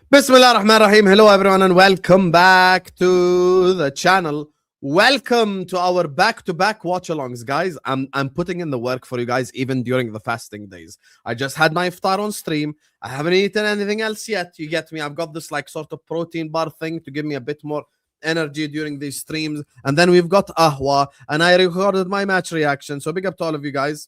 Bismillah ar-Rahman ar-Rahim. Hello everyone and welcome back to the channel. Welcome to our back-to-back watch-alongs, guys. I'm putting in the work for you guys even during the fasting days. I just had my iftar on stream. I haven't eaten anything else yet. You get me? I've got this like sort of protein bar thing to give me a bit more energy during these streams. And then we've got ahwa, and I recorded my match reaction. So big up to all of you guys.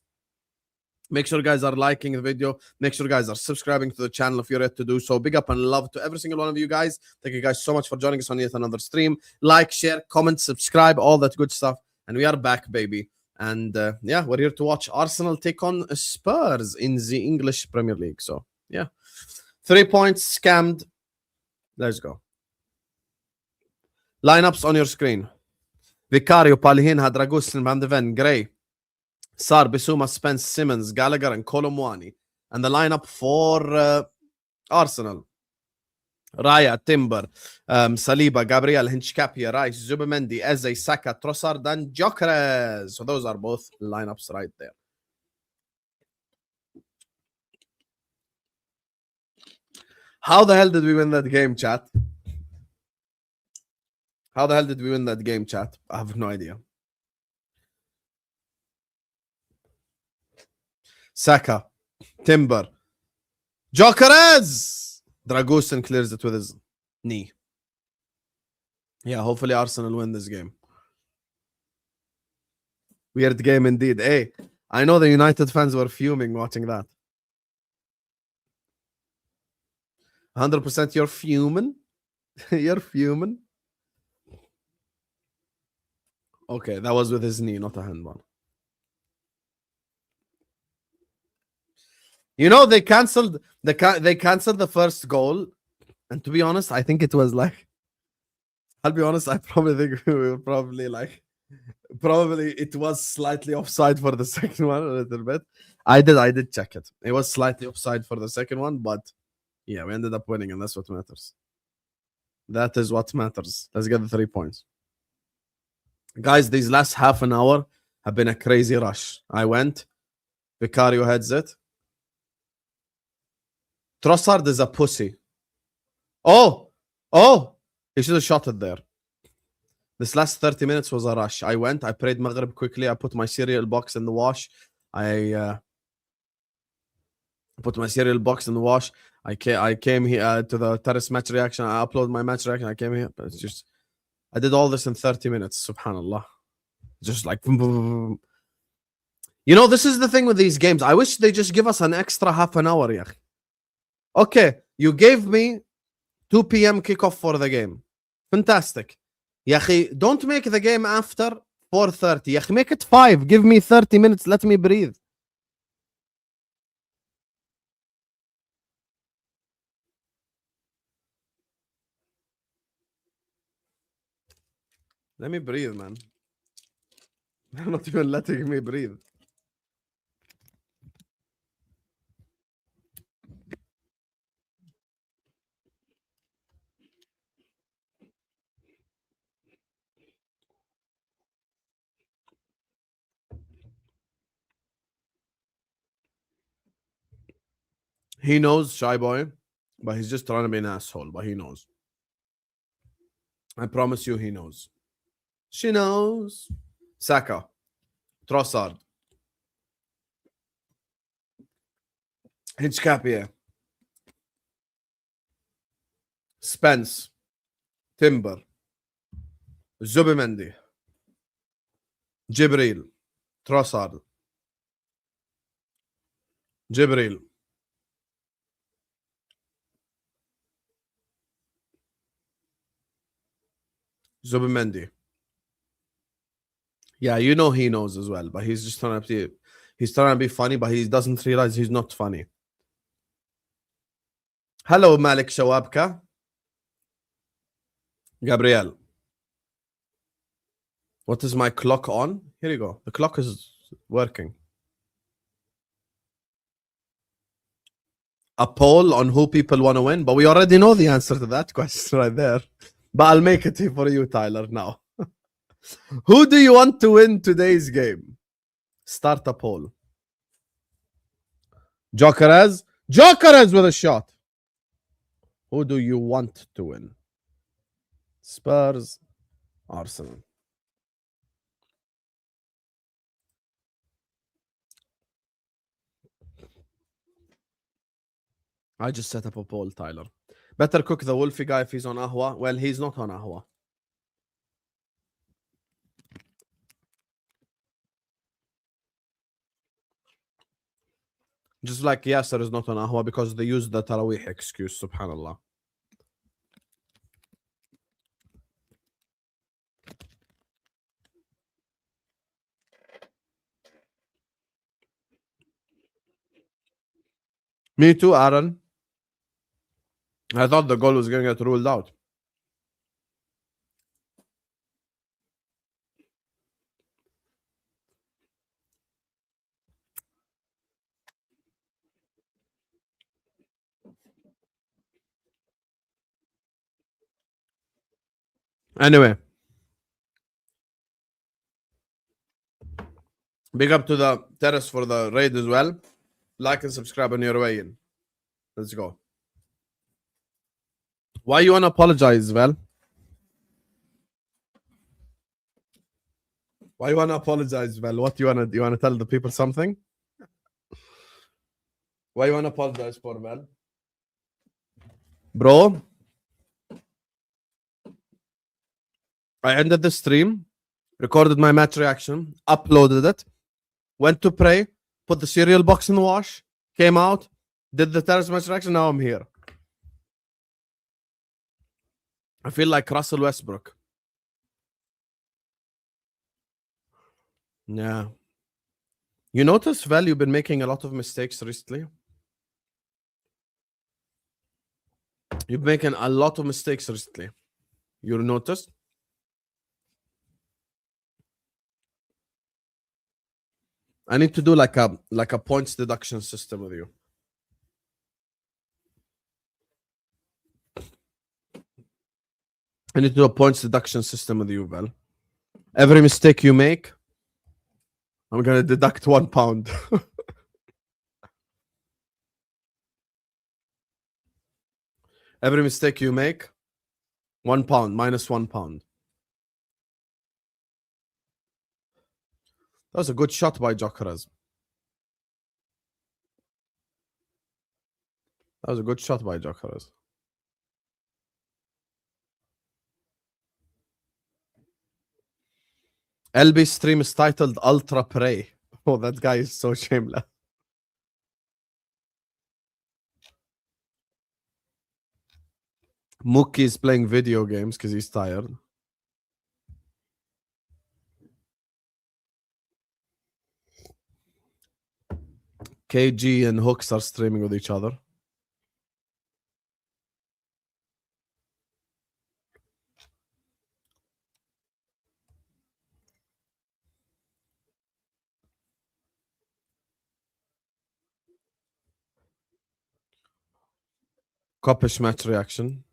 Make sure you guys are liking the video. Make sure you guys are subscribing to the channel if you're yet to do so. Big up and love to every single one of you guys. Thank you guys so much for joining us on yet another stream. Like, share, comment, subscribe, all that good stuff. And we are back, baby. And yeah, we're here to watch Arsenal take on Spurs in the English Premier League. So yeah, 3 points scammed. Let's go. Lineups on your screen. Vicario, Palhin, Hadragusin, Van de Ven, Gray, Sar, Bissouma, Spence, Simmons, Gallagher, and Colomwani. And the lineup for Arsenal. Raya, Timber, Saliba, Gabriel, Hinchcapia, Rice, Zubimendi, Eze, Saka, Trossard, and Gyökeres. So those are both lineups right there. How the hell did we win that game, chat? How the hell did we win that game, chat? I have no idea. Saka, Timber, Gyökeres! Dragusin clears it with his knee. Yeah, hopefully Arsenal win this game. Weird game indeed. Hey, I know the United fans were fuming watching that. 100% you're fuming? You're fuming? Okay, that was with his knee, not a handball. You know, they canceled the first goal, and to be honest, I think it was like, I'll be honest, I probably think we were probably it was slightly offside for the second one a little bit. I did check it. It was slightly offside for the second one, but yeah, we ended up winning, and that's what matters. That is what matters. Let's get the 3 points. Guys, these last half an hour have been a crazy rush. I went, Vicario heads it. Trossard is a pussy. Oh! He should have shot it there. This last 30 minutes was a rush. I went, I prayed Maghrib quickly. I put my cereal box in the wash. I put my cereal box in the wash. I came here to the terrace match reaction. I uploaded my match reaction. I came here. But it's just, I did all this in 30 minutes. Subhanallah. Just like, boom, boom, boom, boom. You know, this is the thing with these games. I wish they just give us an extra half an hour. Yeah. Okay, you gave me 2 p.m. kickoff for the game. Fantastic. Yahi, don't make the game after 4:30. Yahi, make it 5. Give me 30 minutes. Let me breathe. Let me breathe, man. They're not even letting me breathe. He knows, shy boy, but he's just trying to be an asshole, but he knows. I promise you he knows. She knows. Saka. Trossard. Hinchcapia. Spence. Timber. Zubimendi. Jibril. Trossard. Jibril. Zubimendi. Yeah, you know he knows as well, but he's just trying to be funny, but he doesn't realize he's not funny. Hello, Malik Shawabka. Gabriel. What is my clock on? Here you go. The clock is working. A poll on who people want to win, but we already know the answer to that question right there. But I'll make it for you, Tyler, now. Who do you want to win today's game? Start a poll. Gyökeres with a shot. Who do you want to win? Spurs, Arsenal. I just set up a poll, Tyler. Better cook the Wolfie guy if he's on Ahwa. Well, he's not on Ahwa. Just like Yasser is not on Ahwa because they use the Tarawih excuse, subhanallah. Me too, Aaron. I thought the goal was going to get ruled out. Anyway, big up to the terrace for the raid as well. Like and subscribe on your way in. Let's go. Why you want to apologize, Val? Why you want to apologize, Val? What you want to tell the people something? Why you want to apologize for, Val? Bro, I ended the stream, recorded my match reaction, uploaded it, went to pray, put the cereal box in the wash, came out, did the terrace match reaction. Now I'm here. I feel like Russell Westbrook. Yeah. You notice, Val, you've been making a lot of mistakes recently. You've been making a lot of mistakes recently. You noticed? I need to do like a points deduction system with you. I need to do a points deduction system with you, Val. Every mistake you make, I'm gonna deduct £1. Every mistake you make, £1 minus £1. That was a good shot by Jokeres. That was a good shot by Jokeres. LB's stream is titled Ultra Prey. Oh, that guy is so shameless. Mookie is playing video games because he's tired. KG and Hooks are streaming with each other. Kopish match reaction.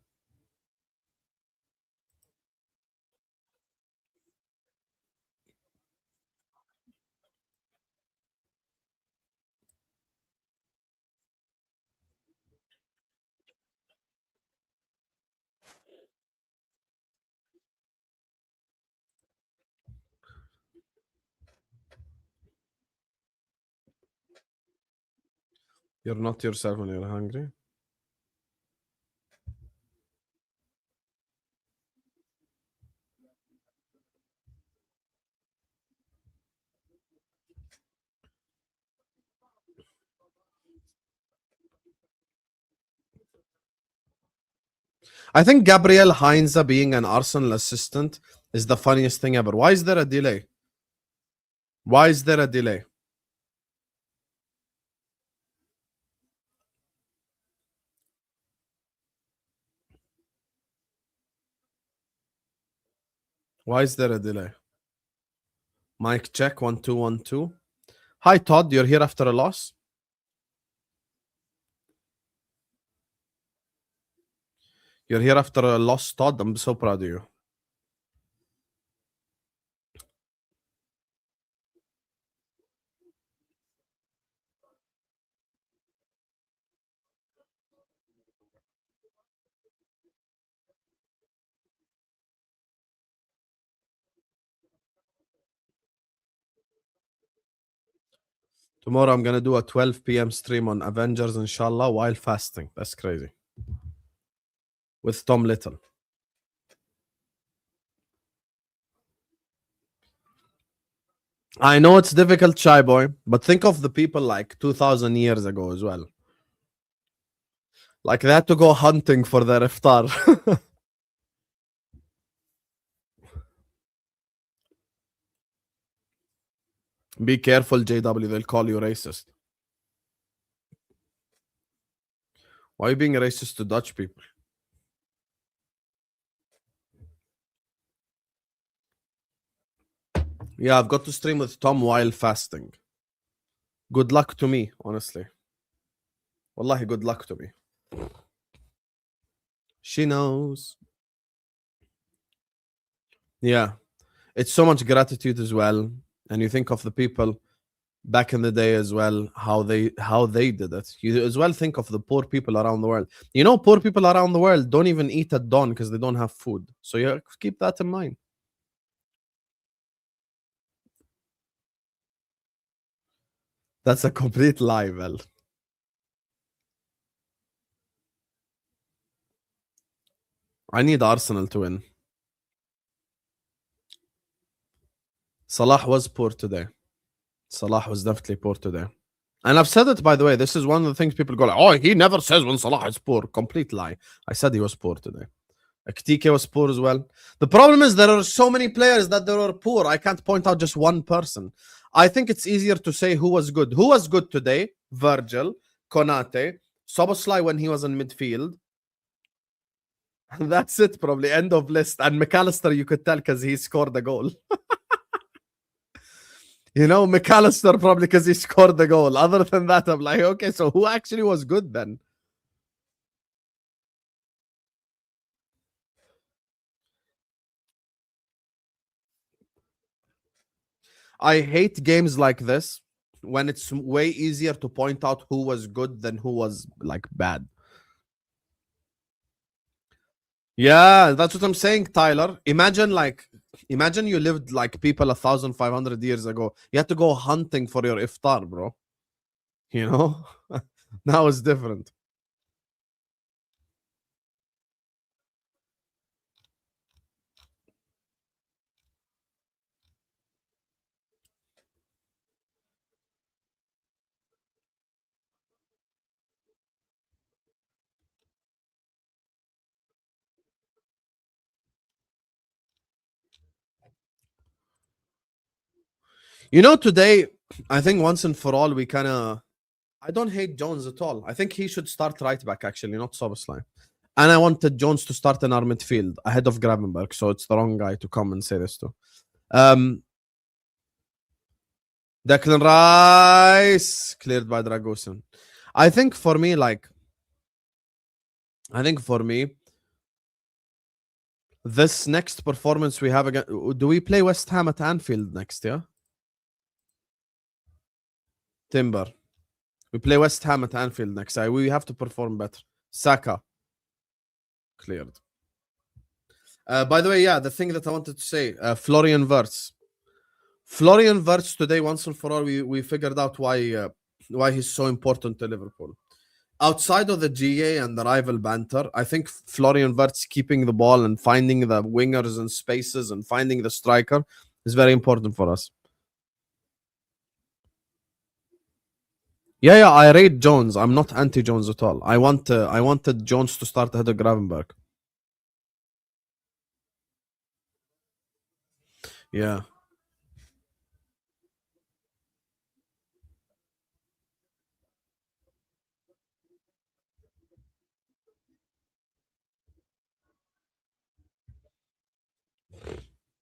You're not yourself when you're hungry. I think Gabriel Heinze being an Arsenal assistant is the funniest thing ever. Why is there a delay? Why is there a delay? Why is there a delay? Mic check 1 2 1 2. Hi Todd, you're here after a loss. You're here after a loss, Todd. I'm so proud of you. Tomorrow I'm gonna do a 12 p.m. stream on Avengers, inshallah, while fasting. That's crazy. With Tom Little. I know it's difficult, Shy Boy, but think of the people like 2,000 years ago as well. Like they had to go hunting for their iftar. Be careful, JW. They'll call you racist. Why are you being racist to Dutch people? Yeah, I've got to stream with Tom while fasting. Good luck to me, honestly. Wallahi, good luck to me. She knows. Yeah. It's so much gratitude as well. And you think of the people back in the day as well, how they did it. You as well think of the poor people around the world. You know, poor people around the world don't even eat at dawn because they don't have food. So you keep that in mind. That's a complete lie, Vel. I need Arsenal to win. Salah was poor today. Salah was definitely poor today. And I've said it, by the way. This is one of the things people go like, oh, he never says when Salah is poor. Complete lie. I said he was poor today. Ktk was poor as well. The problem is there are so many players that they were poor. I can't point out just one person. I think it's easier to say who was good. Who was good today? Virgil, Konate, Soboslai when he was in midfield. That's it, probably. End of list. And McAllister, you could tell because he scored a goal. You know, McAllister probably because he scored the goal. Other than that, I'm like, okay, so who actually was good then? I hate games like this when it's way easier to point out who was good than who was like bad. Yeah, that's what I'm saying, Tyler. Imagine you lived like people 1,500 years ago. You had to go hunting for your iftar, bro. You know? Now it's different. You know, today, I think once and for all, we kind of. I don't hate Jones at all. I think he should start right back, actually, not Soboslai. And I wanted Jones to start in our midfield ahead of Gravenberg, so it's the wrong guy to come and say this to. Declan Rice cleared by Dragusin. I think for me, this next performance we have again. Do we play West Ham at Anfield next? Yeah, Timber. We play West Ham at Anfield next. We have to perform better. Saka cleared. By the way, yeah, the thing that I wanted to say, Florian Wirtz. Florian Wirtz today, once and for all, we figured out why he's so important to Liverpool. Outside of the GA and the rival banter, I think Florian Wirtz keeping the ball and finding the wingers and spaces and finding the striker is very important for us. Yeah, I rate Jones. I'm not anti-Jones at all. I wanted Jones to start ahead of Gravenberg. Yeah.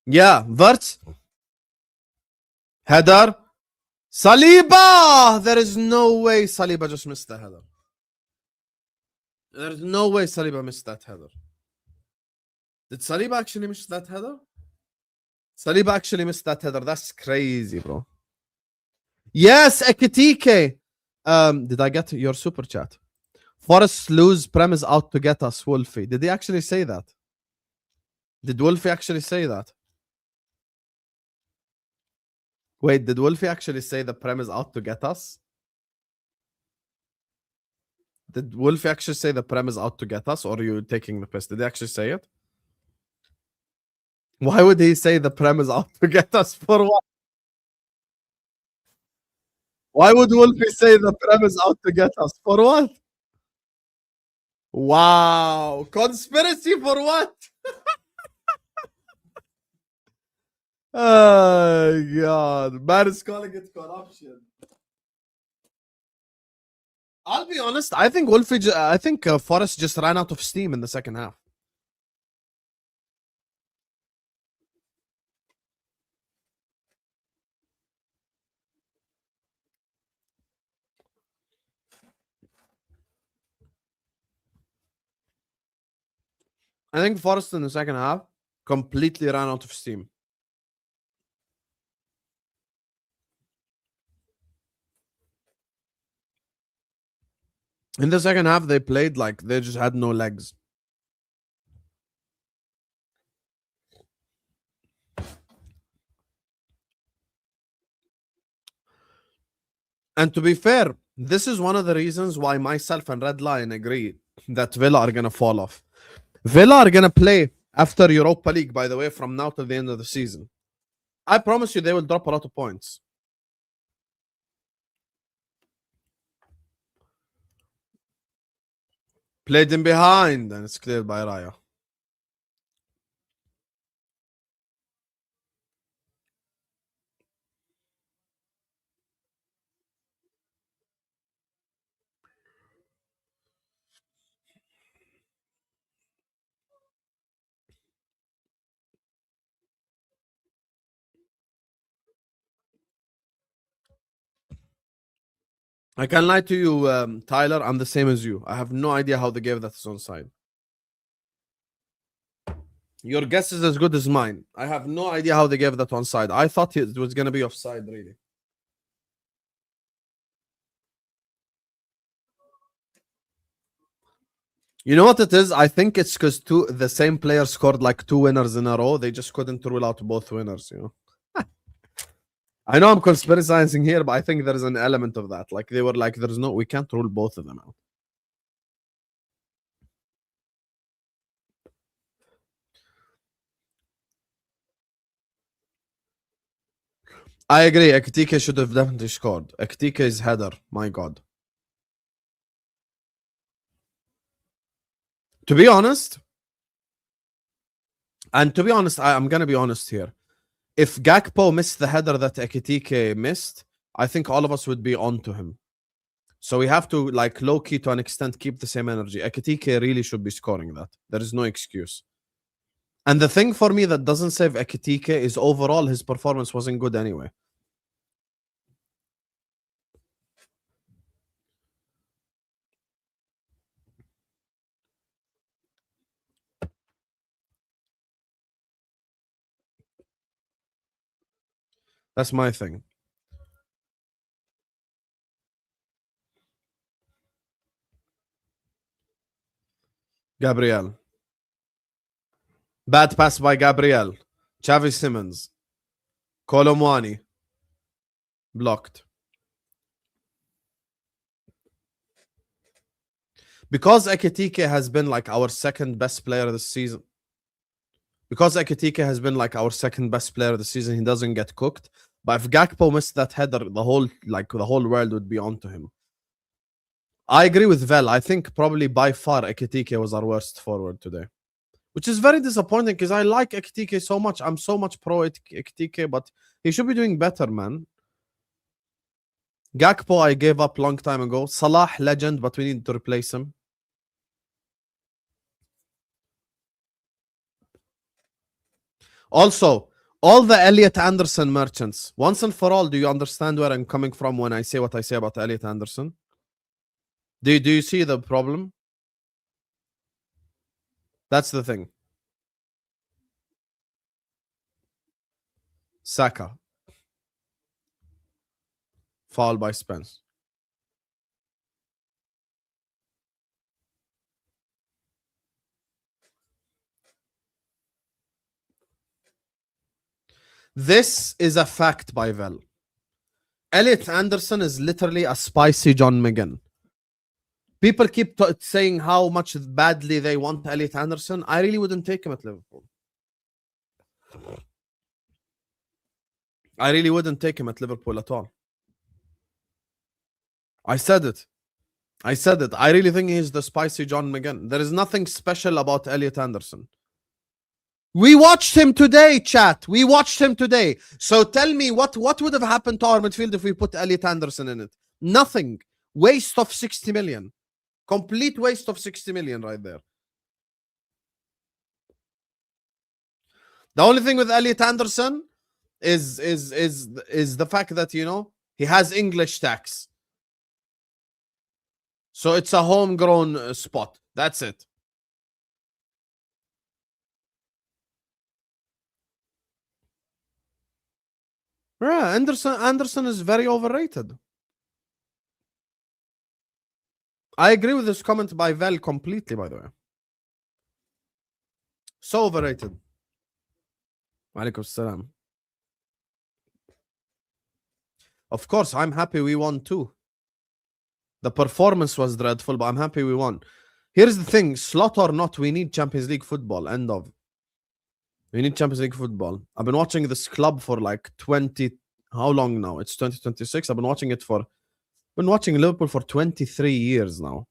Yeah, Wirtz. Header. Saliba! There is no way Saliba just missed the header. There's no way Saliba missed that header. Did Saliba actually miss that header? Saliba actually missed that header. That's crazy, bro. Yes, Ekitike. Did I get your super chat? Forest lose premise out to get us, Wolfie. Did he actually say that? Did Wolfie actually say that? Wait, did Wolfie actually say the Prem is out to get us? Did Wolfie actually say the Prem is out to get us, or are you taking the piss? Did he actually say it? Why would he say the Prem is out to get us for what? Why would Wolfie say the Prem is out to get us for what? Wow, conspiracy for what? Oh God, man is calling it corruption. I'll be honest. I think I think Forest just ran out of steam in the second half. I think Forest in the second half completely ran out of steam. In the second half, they played like they just had no legs. And to be fair, this is one of the reasons why myself and Red Lion agree that Villa are going to fall off. Villa are going to play after Europa League, by the way, from now to the end of the season. I promise you they will drop a lot of points. Played in behind, and it's cleared by Raya. I can lie to you, Tyler. I'm the same as you. I have no idea how they gave that is onside. Your guess is as good as mine. I have no idea how they gave that onside. I thought it was going to be offside, really. You know what it is? I think it's because the same player scored like 2 winners in a row. They just couldn't rule out both winners, you know. I know I'm conspiracizing here, but I think there's an element of that. Like they were like, we can't rule both of them out. I agree. Ekitike should have definitely scored. Ekitike's header, my God. To be honest, I'm going to be honest here. If Gakpo missed the header that Ekitike missed, I think all of us would be on to him. So we have to, like, low key to an extent, keep the same energy. Ekitike really should be scoring that. There is no excuse. And the thing for me that doesn't save Ekitike is overall his performance wasn't good anyway. That's my thing. Gabriel. Bad pass by Gabriel. Xavi Simmons. Kolomwani. Blocked. Because Ekitike has been like our second best player this season. Because Ekitike has been like our second best player this season, he doesn't get cooked. But if Gakpo missed that header, the whole world would be onto him. I agree with Vel. I think probably by far Ekitike was our worst forward today. Which is very disappointing because I like Ekitike so much. I'm so much pro Ekitike, but he should be doing better, man. Gakpo, I gave up long time ago. Salah, legend, but we need to replace him. Also, all the Elliot Anderson merchants, once and for all, do you understand where I'm coming from when I say what I say about Elliot Anderson? Do you see the problem? That's the thing. Saka. Foul by Spence. This is a fact by Vel. Elliot Anderson is literally a spicy John McGinn. People keep saying how much badly they want Elliot Anderson. I really wouldn't take him at Liverpool. I really wouldn't take him at Liverpool at all. I said it. I really think he's the spicy John McGinn. There is nothing special about Elliot Anderson. We watched him today, chat. We watched him today. So tell me what would have happened to our midfield if we put Elliot Anderson in it? Nothing. Waste of 60 million. Complete waste of 60 million right there. The only thing with Elliot Anderson is the fact that, you know, he has English tax. So it's a homegrown spot. That's it. Yeah, Anderson is very overrated. I agree with this comment by Vel completely, by the way. So overrated. Walaikum salam. Of course, I'm happy we won too. The performance was dreadful, but I'm happy we won. Here's the thing, slot or not, we need Champions League football. End of. We need Champions League football. I've been watching this club for like 20... How long now? It's 2026. I've been watching Liverpool for 23 years now.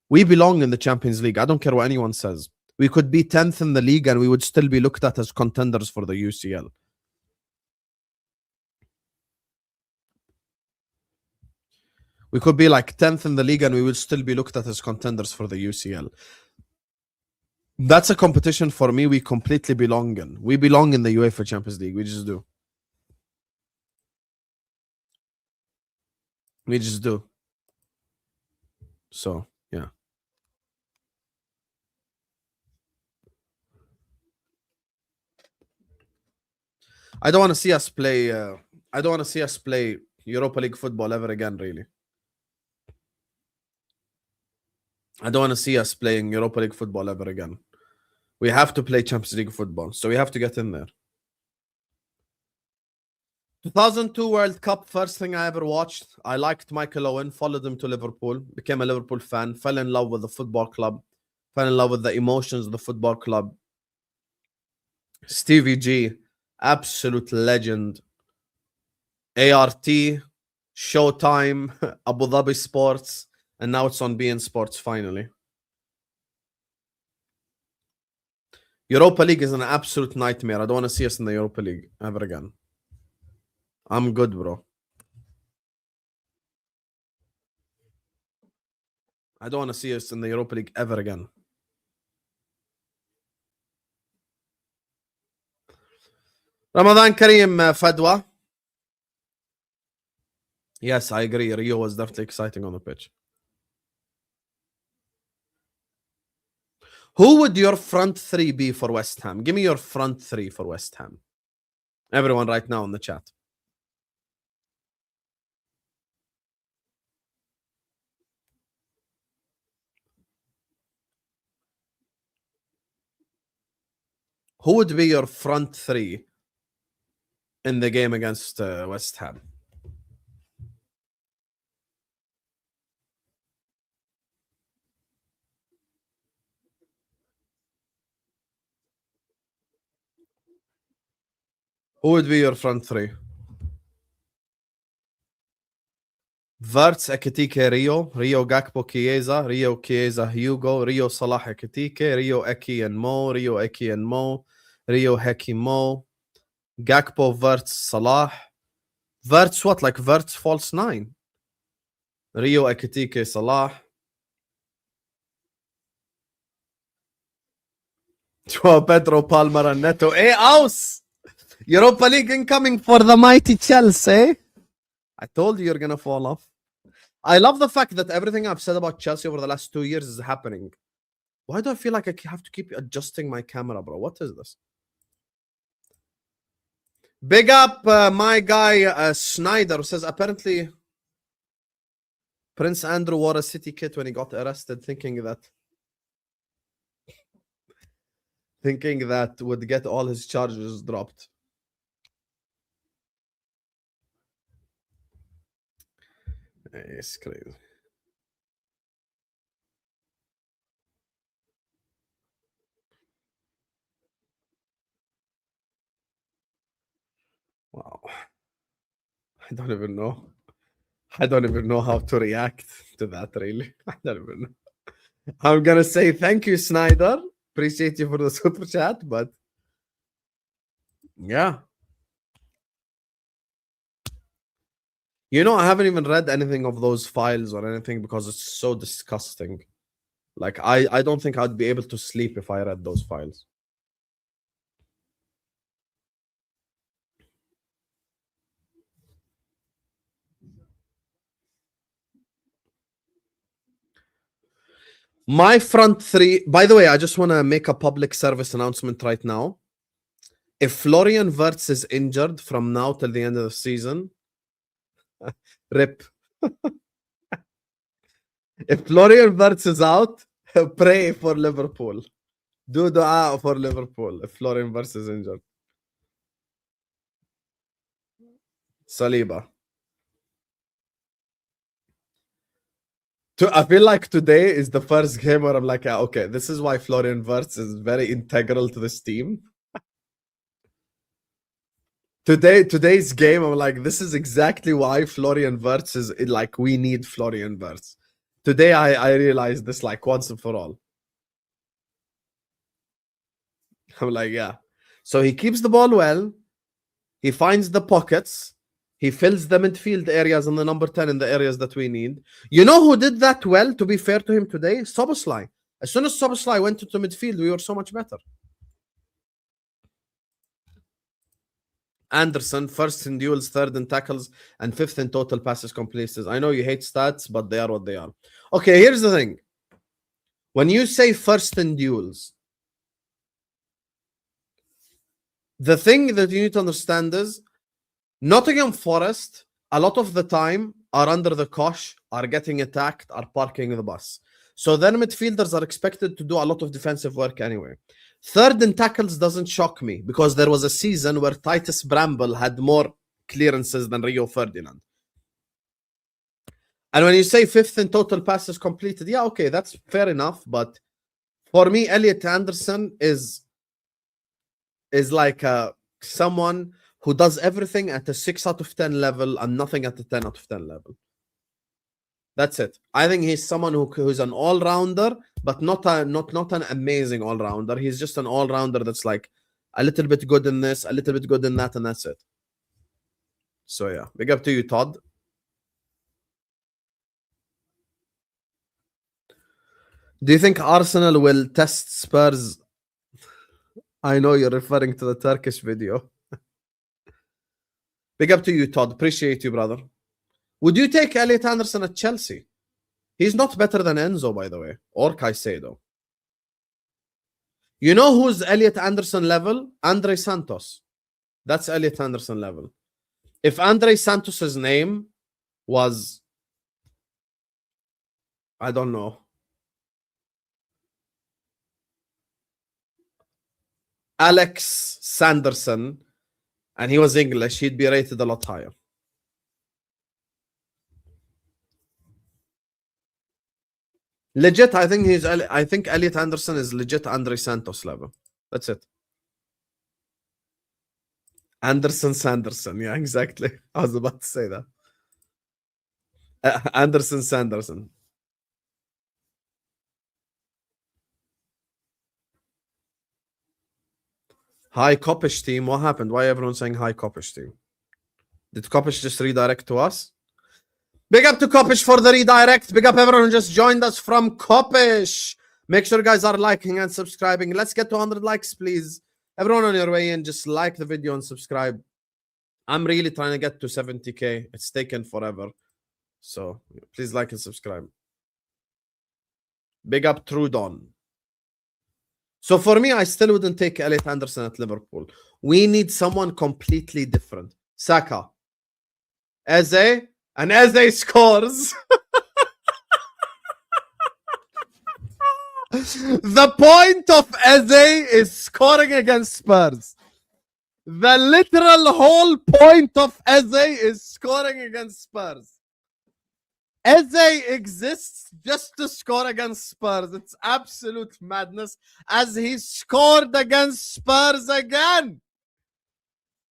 We belong in the Champions League. I don't care what anyone says. We could be 10th in the league and we would still be looked at as contenders for the UCL. We could be like 10th in the league and we would still be looked at as contenders for the UCL. That's a competition for me we completely belong in. We belong in the UEFA Champions League. We just do. We just do. So, yeah. I don't want to see us play... I don't want to see us play Europa League football ever again, really. I don't want to see us playing Europa League football ever again. We have to play Champions League football, so we have to get in there. 2002 World Cup, first thing I ever watched. I liked Michael Owen, followed him to Liverpool, became a Liverpool fan, fell in love with the football club, fell in love with the emotions of the football club. Stevie G, absolute legend. ART, Showtime, Abu Dhabi Sports, and now it's on beIN Sports finally. Europa League is an absolute nightmare. I don't want to see us in the Europa League ever again. I'm good, bro. I don't want to see us in the Europa League ever again. Ramadan Kareem, Fadwa. Yes, I agree. Rio was definitely exciting on the pitch. Who would your front three be for West Ham? Give me your front three for West Ham. Everyone right now in the chat. Who would be your front three in the game against West Ham? Who would be your front three? Verts, Ekitike, Rio Gakpo, Chiesa, Rio Chiesa, Hugo, Rio Salah, Ekitike, Rio Eki and Mo, Rio Eki and Mo, Rio Heki Mo, Gakpo, Verts, Salah. Verts what? Like Verts false 9. Rio Ekitike, Salah. Joao Pedro, Palmer and Neto. Hey, Aus! Europa League incoming for the mighty Chelsea. I told you you're going to fall off. I love the fact that everything I've said about Chelsea over the last 2 years is happening. Why do I feel like I have to keep adjusting my camera, bro? What is this? Big up my guy Schneider, who says apparently Prince Andrew wore a City kit when he got arrested, thinking that would get all his charges dropped. It's crazy. Wow. I don't even know. I don't even know how to react to that, really. I don't even know. I'm gonna say thank you, Snyder. Appreciate you for the super chat, but yeah. You know, I haven't even read anything of those files or anything because it's so disgusting. Like I don't think I'd be able to sleep if I read those files. My front three, by the way, I just want to make a public service announcement right now. If Florian Wirtz is injured from now till the end of the season, rip. If Florian Wirtz is out, pray for Liverpool. Do dua for Liverpool if Florian Wirtz is injured. Saliba. I feel like today is the first game where I'm like, okay, this is why Florian Wirtz is very integral to this team. Today's game, I'm like, this is exactly why Florian Wirtz is like, we need Florian Wirtz. Today, I realized this like once and for all. I'm like, yeah. So he keeps the ball well. He finds the pockets. He fills the midfield areas and the number 10 in the areas that we need. You know who did that well, to be fair to him today? Soboslai. As soon as Soboslai went into midfield, we were so much better. Anderson, first in duels, third in tackles, and fifth in total passes completed. I know you hate stats, but they are what they are. Okay, here's the thing. When you say first in duels, the thing that you need to understand is Nottingham Forest, a lot of the time, are under the cosh, are getting attacked, are parking the bus. So then midfielders are expected to do a lot of defensive work anyway. Third in tackles doesn't shock me because there was a season where Titus Bramble had more clearances than Rio Ferdinand. And when you say fifth in total passes completed, yeah, okay, that's fair enough. But for me, Elliot Anderson is like someone who does everything at a 6 out of 10 level and nothing at a 10 out of 10 level. That's it. I think he's someone who's an all-rounder, but not an amazing all-rounder. He's just an all-rounder that's like a little bit good in this, a little bit good in that, and that's it. So yeah, big up to you, Todd. Do you think Arsenal will test Spurs? I know you're referring to the Turkish video. Big up to you, Todd. Appreciate you, brother. Would you take Elliot Anderson at Chelsea? He's not better than Enzo, by the way, or Caicedo. You know who's Elliot Anderson level? Andre Santos. That's Elliot Anderson level. If Andre Santos's name was, I don't know, Alex Sanderson, and he was English, he'd be rated a lot higher. Legit, I think Elliot Anderson is legit Andre Santos level. That's it. Anderson Sanderson. Yeah, exactly. I was about to say that. Anderson Sanderson. Hi, Kopish team. What happened? Why everyone saying hi, Kopish team? Did Kopish just redirect to us? Big up to Kopish for the redirect. Big up everyone who just joined us from Kopish. Make sure you guys are liking and subscribing. Let's get to 100 likes, please. Everyone on your way in, just like the video and subscribe. I'm really trying to get to 70k. It's taken forever. So please like and subscribe. Big up Trudon. So for me, I still wouldn't take Elliot Anderson at Liverpool. We need someone completely different. Saka. Eze. And Eze scores. The point of Eze is scoring against Spurs. The literal whole point of Eze is scoring against Spurs. Eze exists just to score against Spurs. It's absolute madness as he scored against Spurs again.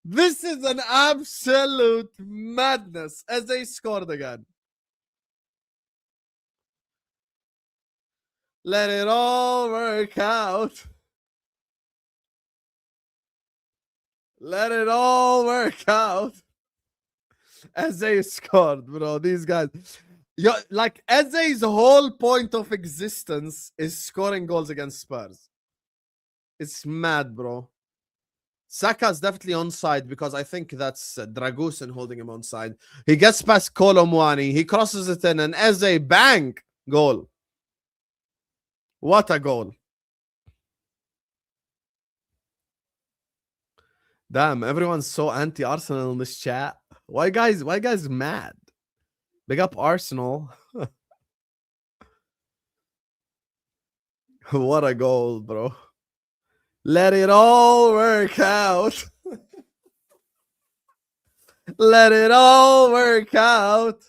This is an absolute madness as they scored again. Let it all work out. Let it all work out. Eze scored, bro. These guys. Like Eze's whole point of existence is scoring goals against Spurs. It's mad, bro. Saka's definitely onside because I think that's Dragusin holding him onside. He gets past Kolomwani. He crosses it in and Eze, bang, goal. What a goal. Damn, everyone's so anti-Arsenal in this chat. Why guys mad? Big up Arsenal. What a goal, bro. Let it all work out. Let it all work out.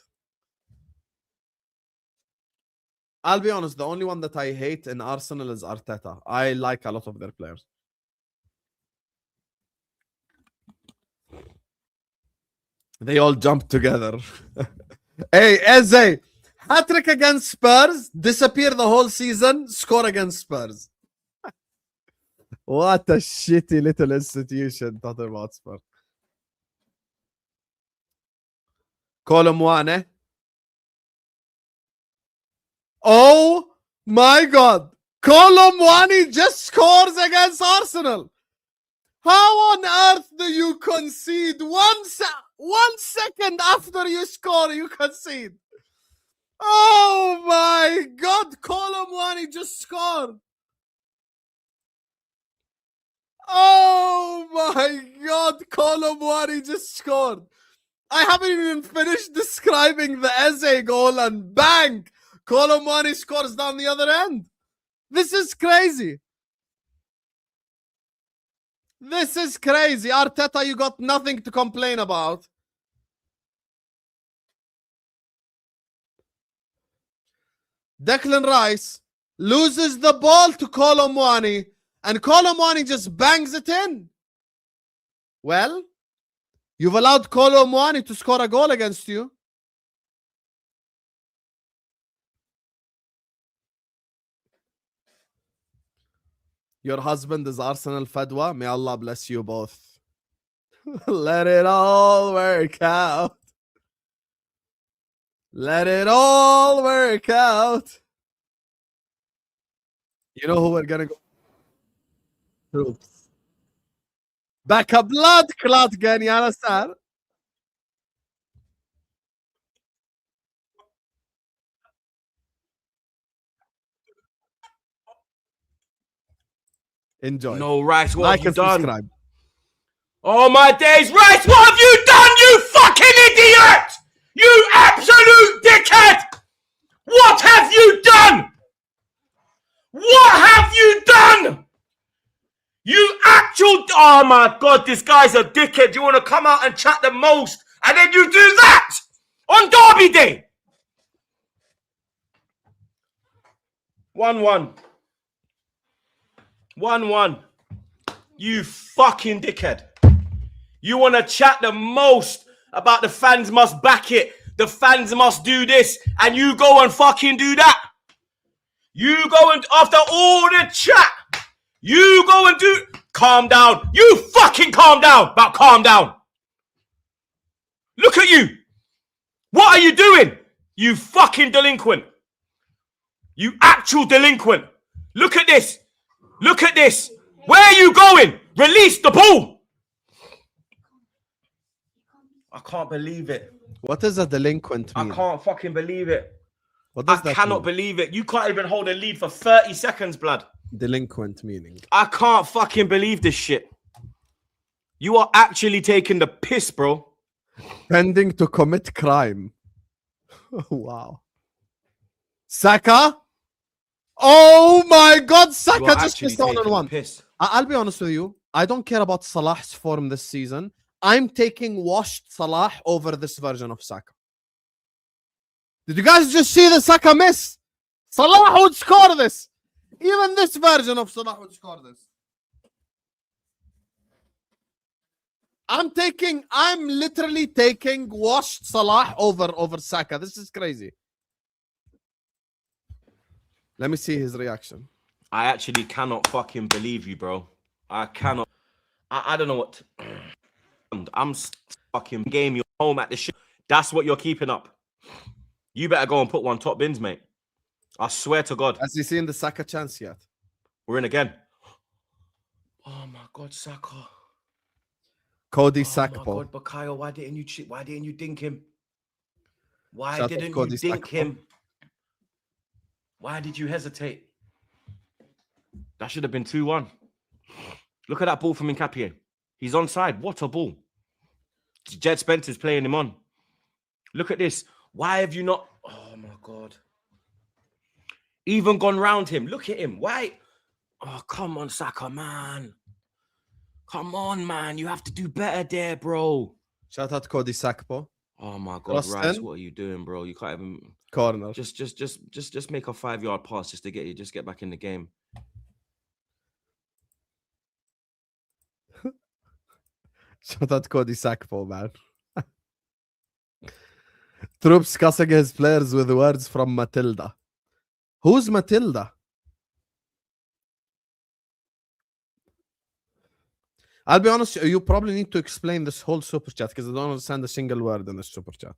I'll be honest, the only one that I hate in Arsenal is Arteta. I like a lot of their players. They all jump together. Hey, Eze, hat-trick against Spurs, disappear the whole season, score against Spurs. What a shitty little institution, Tottenham Hotspur. Kolomwane. Oh my God. Kolomwani just scores against Arsenal. How on earth do you concede 1 second after you score, you concede? Oh my God. Kolomwani just scored. Oh my God, Kolomwani just scored. I haven't even finished describing the Eze goal and bang, Kolomwani scores down the other end. This is crazy. This is crazy. Arteta, you got nothing to complain about. Declan Rice loses the ball to Kolomwani. And Kolomwani just bangs it in. Well, you've allowed Kolomwani to score a goal against you. Your husband is Arsenal Fadwa. May Allah bless you both. Let it all work out. Let it all work out. You know who we're going to go? Troops. Back a blood clot again, you understand? Enjoy. No, Rice, what like have you and done? Subscribe. Oh my days, Rice, what have you done, you fucking idiot? You absolute dickhead! What have you done? What have you done? You actual... Oh my God, this guy's a dickhead. You want to come out and chat the most, and then you do that on Derby Day. 1-1. 1-1. You fucking dickhead. You want to chat the most about the fans must back it. The fans must do this. And you go and fucking do that. You go and, after all the chat, you go and do... Calm down. You fucking calm down. But calm down. Look at you. What are you doing? You fucking delinquent. You actual delinquent. Look at this. Look at this. Where are you going? Release the ball. I can't believe it. What does a delinquent mean? I can't fucking believe it. What does I cannot believe it. You can't even hold a lead for 30 seconds, blood. Delinquent meaning? I can't fucking believe this shit. You are actually taking the piss, bro. Tending to commit crime. Wow. Saka? Oh my God, Saka just missed on one. I'll be honest with you. I don't care about Salah's form this season. I'm taking washed Salah over this version of Saka. Did you guys just see the Saka miss? Salah would score this. Even this version of Salah would score this. I'm literally taking washed Salah over Saka. This is crazy. Let me see his reaction. I actually cannot fucking believe you, bro. I cannot. I don't know what. I'm fucking game. You're home at the shit. That's what you're keeping up. You better go and put one top bins, mate. I swear to God. Has he seen the Saka chance yet? We're in again. Oh my God, Saka. Cody Oh Sakpo. my God, Bakayo, why didn't you dink him? Why Shout out didn't Cody you dink Sakpo. him? Why did you hesitate? That should have been 2-1. Look at that ball from Nkapie. He's onside. What a ball. Jed Spencer's playing him on. Look at this. Why have you not... Oh, my God. Even gone round him. Look at him. Why? Oh, come on, Saka, man. Come on, man. You have to do better there, bro. Shout out Cody Sakpo. Oh, my God, Crossed Rice, in. what are you doing, bro? You can't even... Corner. Just make a 5-yard pass just to get back in the game. Shout out Cody Sakpo, man. Troops cussing his players with words from Matilda. Who's Matilda? I'll be honest, you probably need to explain this whole super chat because I don't understand a single word in this super chat.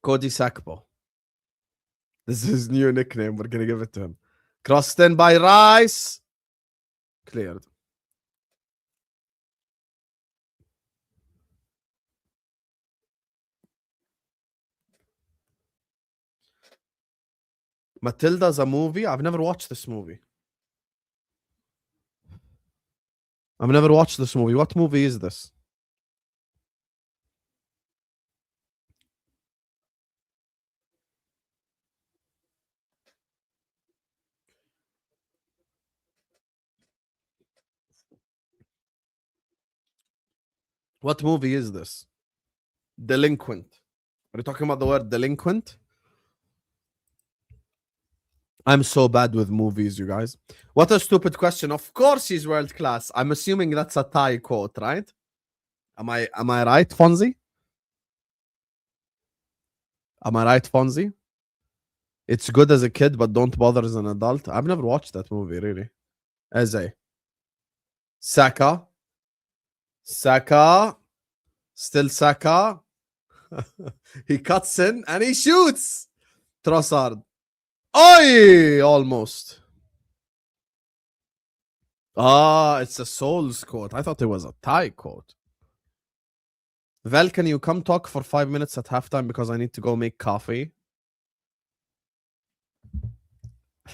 Cody Sakpo. This is his new nickname. We're going to give it to him. Crossed in by Rice. Cleared. Matilda's a movie. I've never watched this movie. I've never watched this movie. What movie is this? What movie is this? Delinquent. Are you talking about the word delinquent? I'm so bad with movies, you guys. What a stupid question. Of course he's world class. I'm assuming that's a Thai quote, right? Am I right, Fonzie? Am I right, Fonzie? It's good as a kid, but don't bother as an adult. I've never watched that movie, really. Eze. Saka. Saka. Still Saka. He cuts in and he shoots. Trossard. Oi! Almost. Ah, it's a Souls quote. I thought it was a Thai quote. Val, can you come talk for 5 minutes at halftime because I need to go make coffee?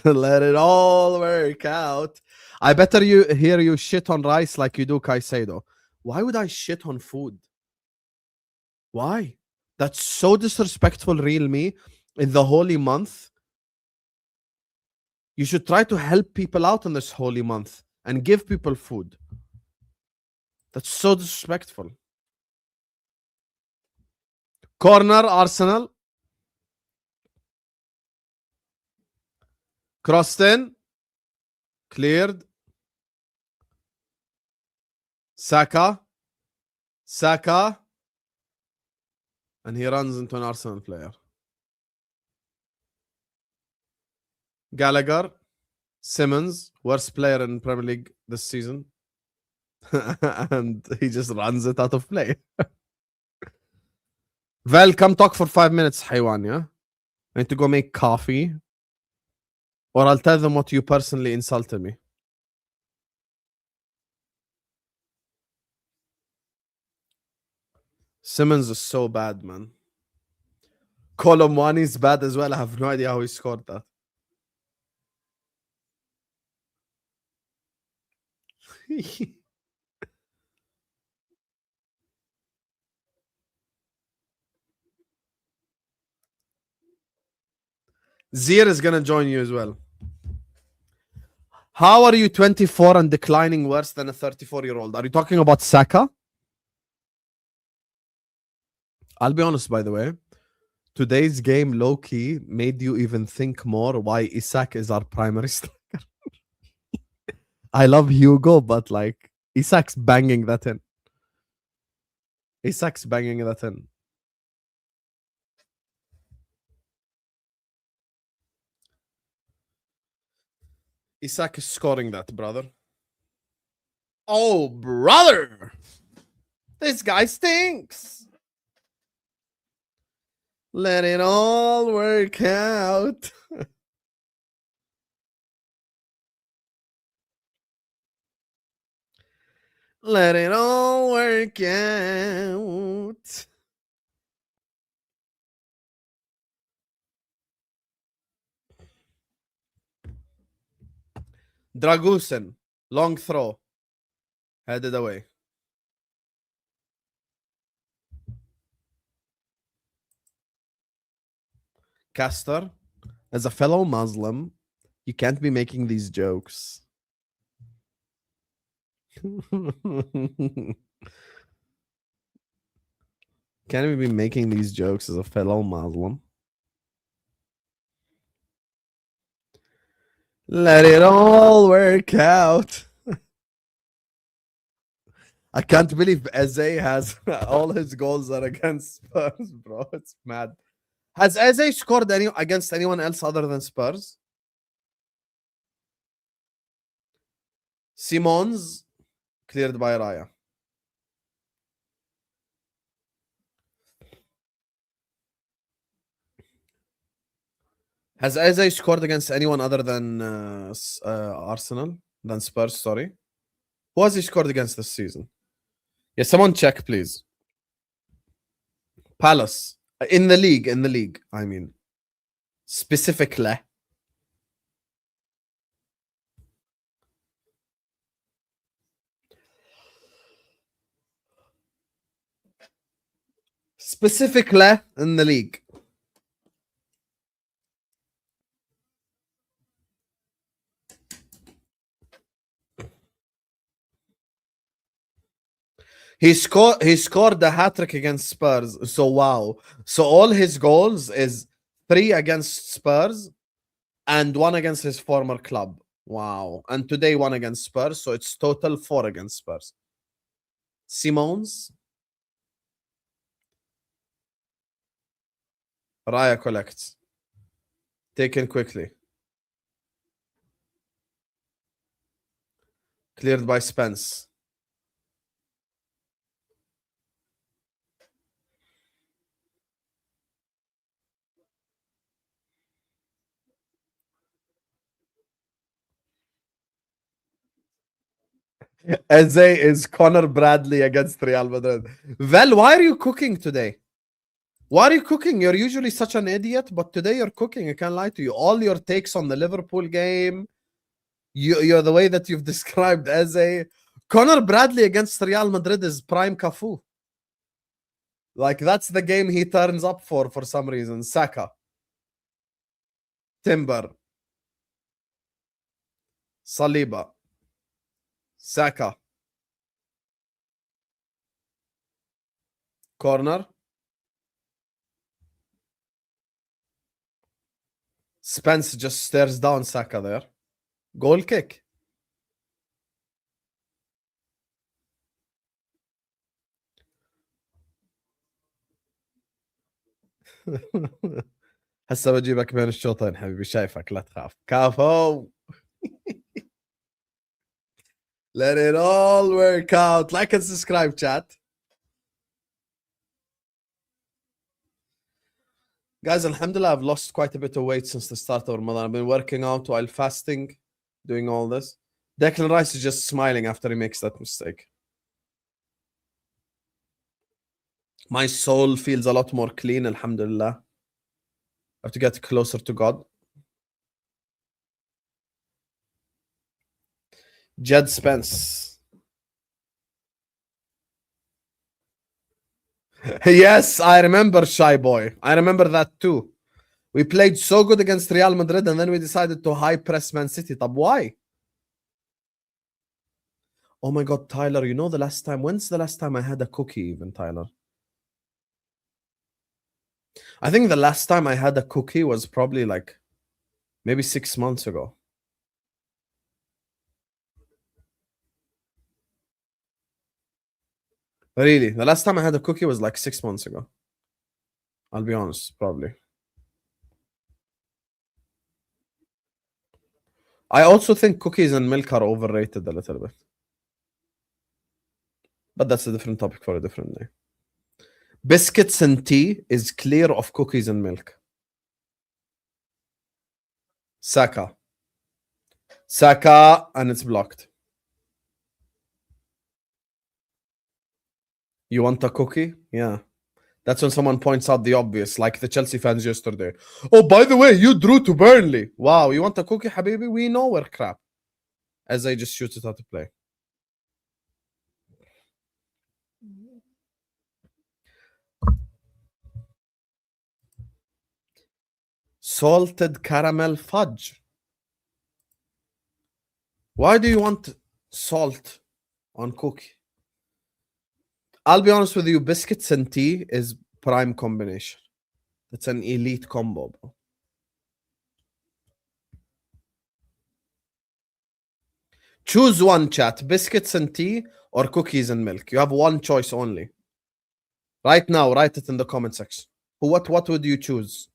Let it all work out. I better hear you shit on Rice like you do Caicedo. Why would I shit on food? Why? That's so disrespectful, real me. In the holy month, you should try to help people out in this holy month and give people food. That's so disrespectful. Corner, Arsenal. Crossed in. Cleared. Saka. Saka. And he runs into an Arsenal player. Gallagher. Simmons. Worst player in Premier League this season. And he just runs it out of play. Val, come talk for 5 minutes, Haywan, yeah? I need to go make coffee. Or I'll tell them what you personally insulted me. Simmons is so bad, man. Colomwani is bad as well. I have no idea how he scored that. Zir is going to join you as well. How are you 24 and declining worse than a 34-year-old? Are you talking about Saka? I'll be honest, by the way. Today's game, low key, made you even think more why Isak is our primary striker. I love Hugo, but like Isak's banging that in. Isak's banging that in. Isak is scoring that, brother. Oh, brother! This guy stinks. Let it all work out. Let it all work out. Dragusin, long throw, headed away. Castor, as a fellow Muslim, you can't be making these jokes. Can't we be making these jokes as a fellow Muslim? Let it all work out. I can't believe Eze has all his goals are against Spurs, bro. It's mad. Has Eze scored against anyone else other than Spurs? Simons cleared by Raya. Has Eze scored against anyone other than Arsenal? Than Spurs, sorry. Who has he scored against this season? Yeah, someone check, please. Palace. In the league, I mean. Specifically. Specifically in the league. He scored a hat-trick against Spurs. So wow. So all his goals is 3 against Spurs and 1 against his former club. Wow. And today 1 against Spurs. So it's total 4 against Spurs. Simons. Raya collects. Taken quickly. Cleared by Spence. Eze is Connor Bradley against Real Madrid. Vel, why are you cooking today? Why are you cooking? You're usually such an idiot, but today you're cooking. I can't lie to you. All your takes on the Liverpool game, you're the way that you've described Eze. Connor Bradley against Real Madrid is prime Cafu. Like, that's the game he turns up for some reason. Saka. Timber. Saliba. Saka. Corner. Spence just stares down Saka there. Goal kick. هسه بجيبك بين الشوطين حبيبي شايفك لا تخاف كافو. Let it all work out. Like and subscribe, chat. Guys, alhamdulillah, I've lost quite a bit of weight since the start of Ramadan. I've been working out while fasting, doing all this. Declan Rice is just smiling after he makes that mistake. My soul feels a lot more clean, alhamdulillah. I have to get closer to God. Jed Spence. Yes, I remember Shy Boy. I remember that too. We played so good against Real Madrid and then we decided to high press Man City. Tab, why? Oh my God, Tyler, you know the last time? When's the last time I had a cookie even, Tyler? I think the last time I had a cookie was probably like maybe 6 months ago. Really, the last time I had a cookie was like 6 months ago. I'll be honest, probably. I also think cookies and milk are overrated a little bit. But that's a different topic for a different day. Biscuits and tea is clear of cookies and milk. Saka. Saka, and it's blocked. You want a cookie? Yeah. That's when someone points out the obvious, like the Chelsea fans yesterday. Oh, by the way, you drew to Burnley. Wow, you want a cookie, Habibi? We know we're crap. As they just shoot it out of play. Salted caramel fudge. Why do you want salt on cookie? I'll be honest with you, biscuits and tea is prime combination. It's an elite combo, bro. Choose one, chat. Biscuits and tea or cookies and milk. You have one choice only. Right now, write it in the comment section. What would you choose?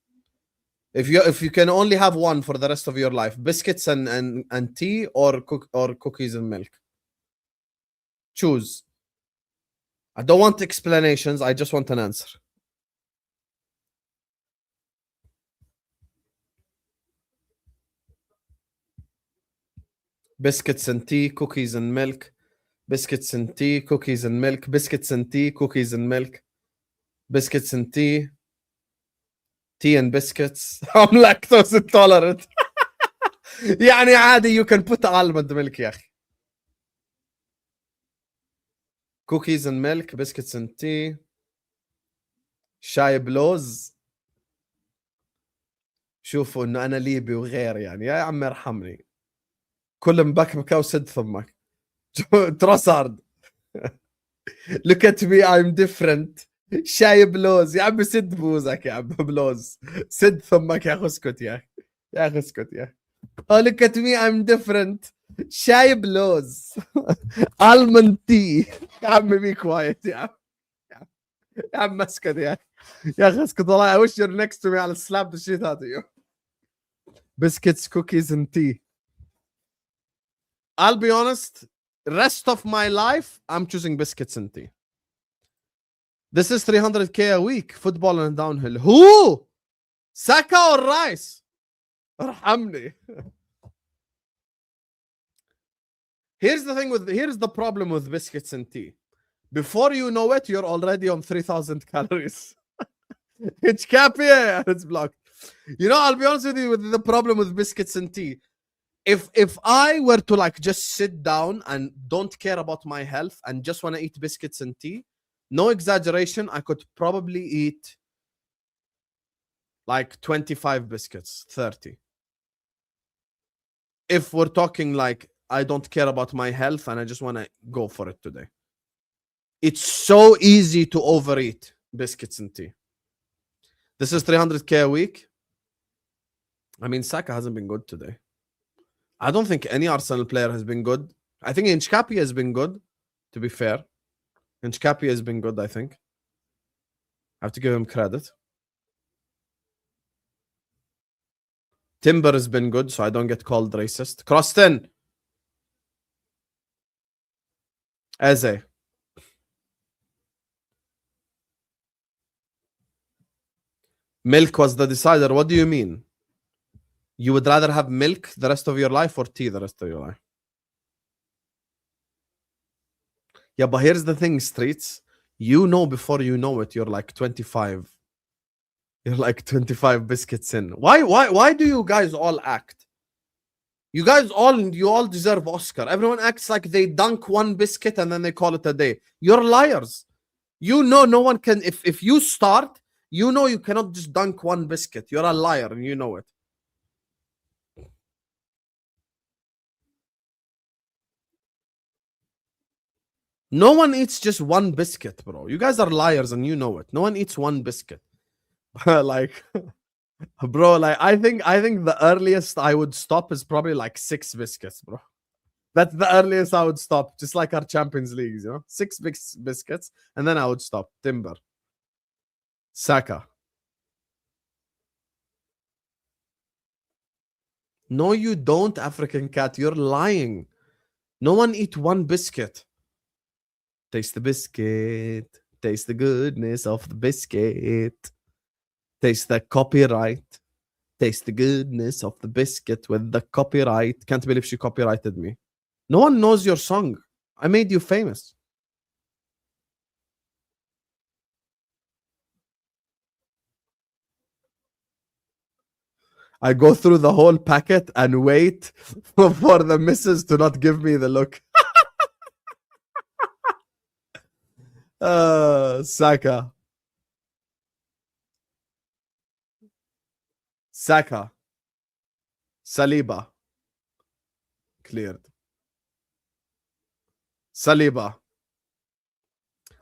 If you can only have one for the rest of your life, biscuits and tea or cookies and milk. Choose. I don't want explanations. I just want an answer. Biscuits and tea, cookies and milk. Biscuits and tea, cookies and milk. Biscuits and tea, cookies and milk. Biscuits and tea. Tea and biscuits. I'm lactose intolerant. يعني عادي, you can put almond milk يا أخي. Cookies and milk, biscuits and tea. شاي بلوز. شوفوا انه انا ليبي وغير يعني, يا عم ارحمني. كل مبكبكه وسد ثمك. تروسارد. Look at me, I'm different. شاي بلوز يا عم, سد بوزك يا عم بلوز. سد ثمك يا اخي, اسكت يا اخي. يا اخي اسكت يا اخي. Oh, look at me, I'm different. شاي بلوز. almond tea. يا عم be quiet يا عم. يا عم اسكت يا اخي. يا اخي اسكت والله. I wish you're next to me. I'll slap the shit out of you. Biscuits, cookies and tea. I'll be honest, rest of my life, I'm choosing biscuits and tea. This is 300k a week, football and downhill. Who? Saka or Rice? ارحمني. Here's the problem with biscuits and tea. Before you know it, you're already on 3,000 calories. It's cappy and it's blocked. You know, I'll be honest with you, with the problem with biscuits and tea. If I were to like just sit down and don't care about my health and just want to eat biscuits and tea, no exaggeration, I could probably eat like 25 biscuits, 30. If we're talking like I don't care about my health and I just want to go for it today. It's so easy to overeat biscuits and tea. This is 300k a week. I mean, Saka hasn't been good today. I don't think any Arsenal player has been good. I think Inchkapi has been good, to be fair. Inchkapi has been good, I think. I have to give him credit. Timber has been good, so I don't get called racist. Croston. Eze. Milk was the decider. What do you mean? You would rather have milk the rest of your life or tea the rest of your life? Yeah, but here's the thing, Streets. You know before you know it, you're like 25. You're like 25 biscuits in. Why do you guys all act? You all deserve Oscar. Everyone acts like they dunk one biscuit and then they call it a day. You're liars. You know no one can. If you start, you know you cannot just dunk one biscuit. You're a liar and you know it. No one eats just one biscuit, bro. You guys are liars and you know it. No one eats one biscuit. like, bro, like I think the earliest I would stop is probably like 6 biscuits, bro. That's the earliest I would stop, just like our Champions Leagues, 6 biscuits, and then I would stop. Timber, Saka. No, you don't, African cat. You're lying. No one eat 1 biscuit. Taste the biscuit. Taste the goodness of the biscuit. Taste the copyright. Taste the goodness of the biscuit with the copyright. Can't believe she copyrighted me. No one knows your song. I made you famous. I go through the whole packet and wait for the missus to not give me the look. Saka. Saka. Saliba. Cleared. Saliba.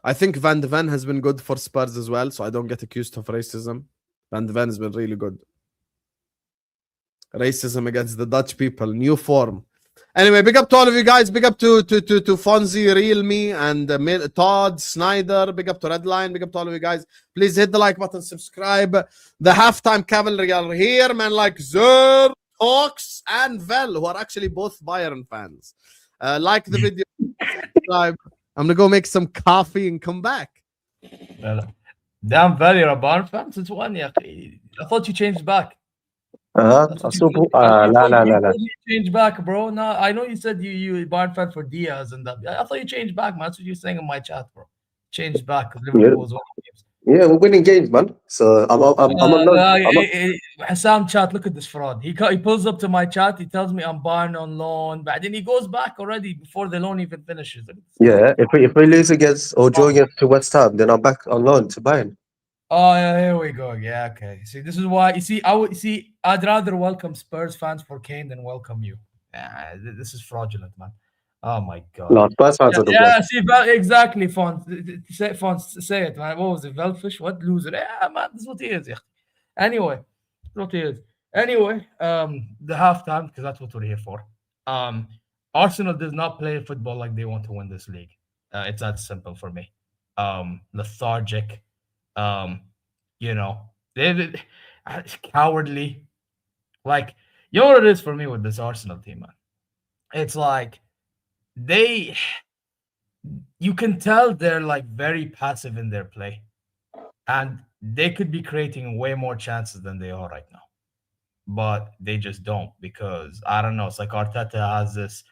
I think Van de Ven has been good for Spurs as well, so I don't get accused of racism. Van de Ven has been really good. Racism against the Dutch people, new form. Anyway, big up to all of you guys. Big up to Fonzie, Real Me, and Todd, Snyder. Big up to Redline. Big up to all of you guys. Please hit the like button, subscribe. The halftime cavalry are here, man, like Zer, Talks, and Vel, who are actually both Bayern fans. Like the video, subscribe. I'm gonna go make some coffee and come back. Damn, Val, you're a Bayern fan since when? Yeah, I thought you changed back. You changed back, bro. No, I know you said you Bayern fan for Diaz and that. I thought you changed back, man. That's what you're saying in my chat, bro. Changed back because Liverpool was winning games. Yeah, we're winning games, man. So I'm on loan. Hassam chat, look at this fraud. He pulls up to my chat. He tells me I'm Bayern on loan, but then he goes back already before the loan even finishes. Yeah, if we lose against or draw against West Ham, then I'm back on loan to Bayern. Oh, yeah, here we go. Yeah, okay. See, this is why you see. I'd rather welcome Spurs fans for Kane than welcome you. This is fraudulent, man. Oh my god. No, Spurs fans are the worst. See, exactly, Font. Say it, man. What was it? Velfish? What loser? Yeah, man. This is what he is. Anyway, what he is. Anyway, the halftime, because that's what we're here for. Arsenal does not play football like they want to win this league. It's that simple for me. Lethargic. They cowardly. Like, you know what it is for me with this Arsenal team, man? It's like you can tell they're like very passive in their play, and they could be creating way more chances than they are right now, but they just don't, because I don't know. It's like Arteta has this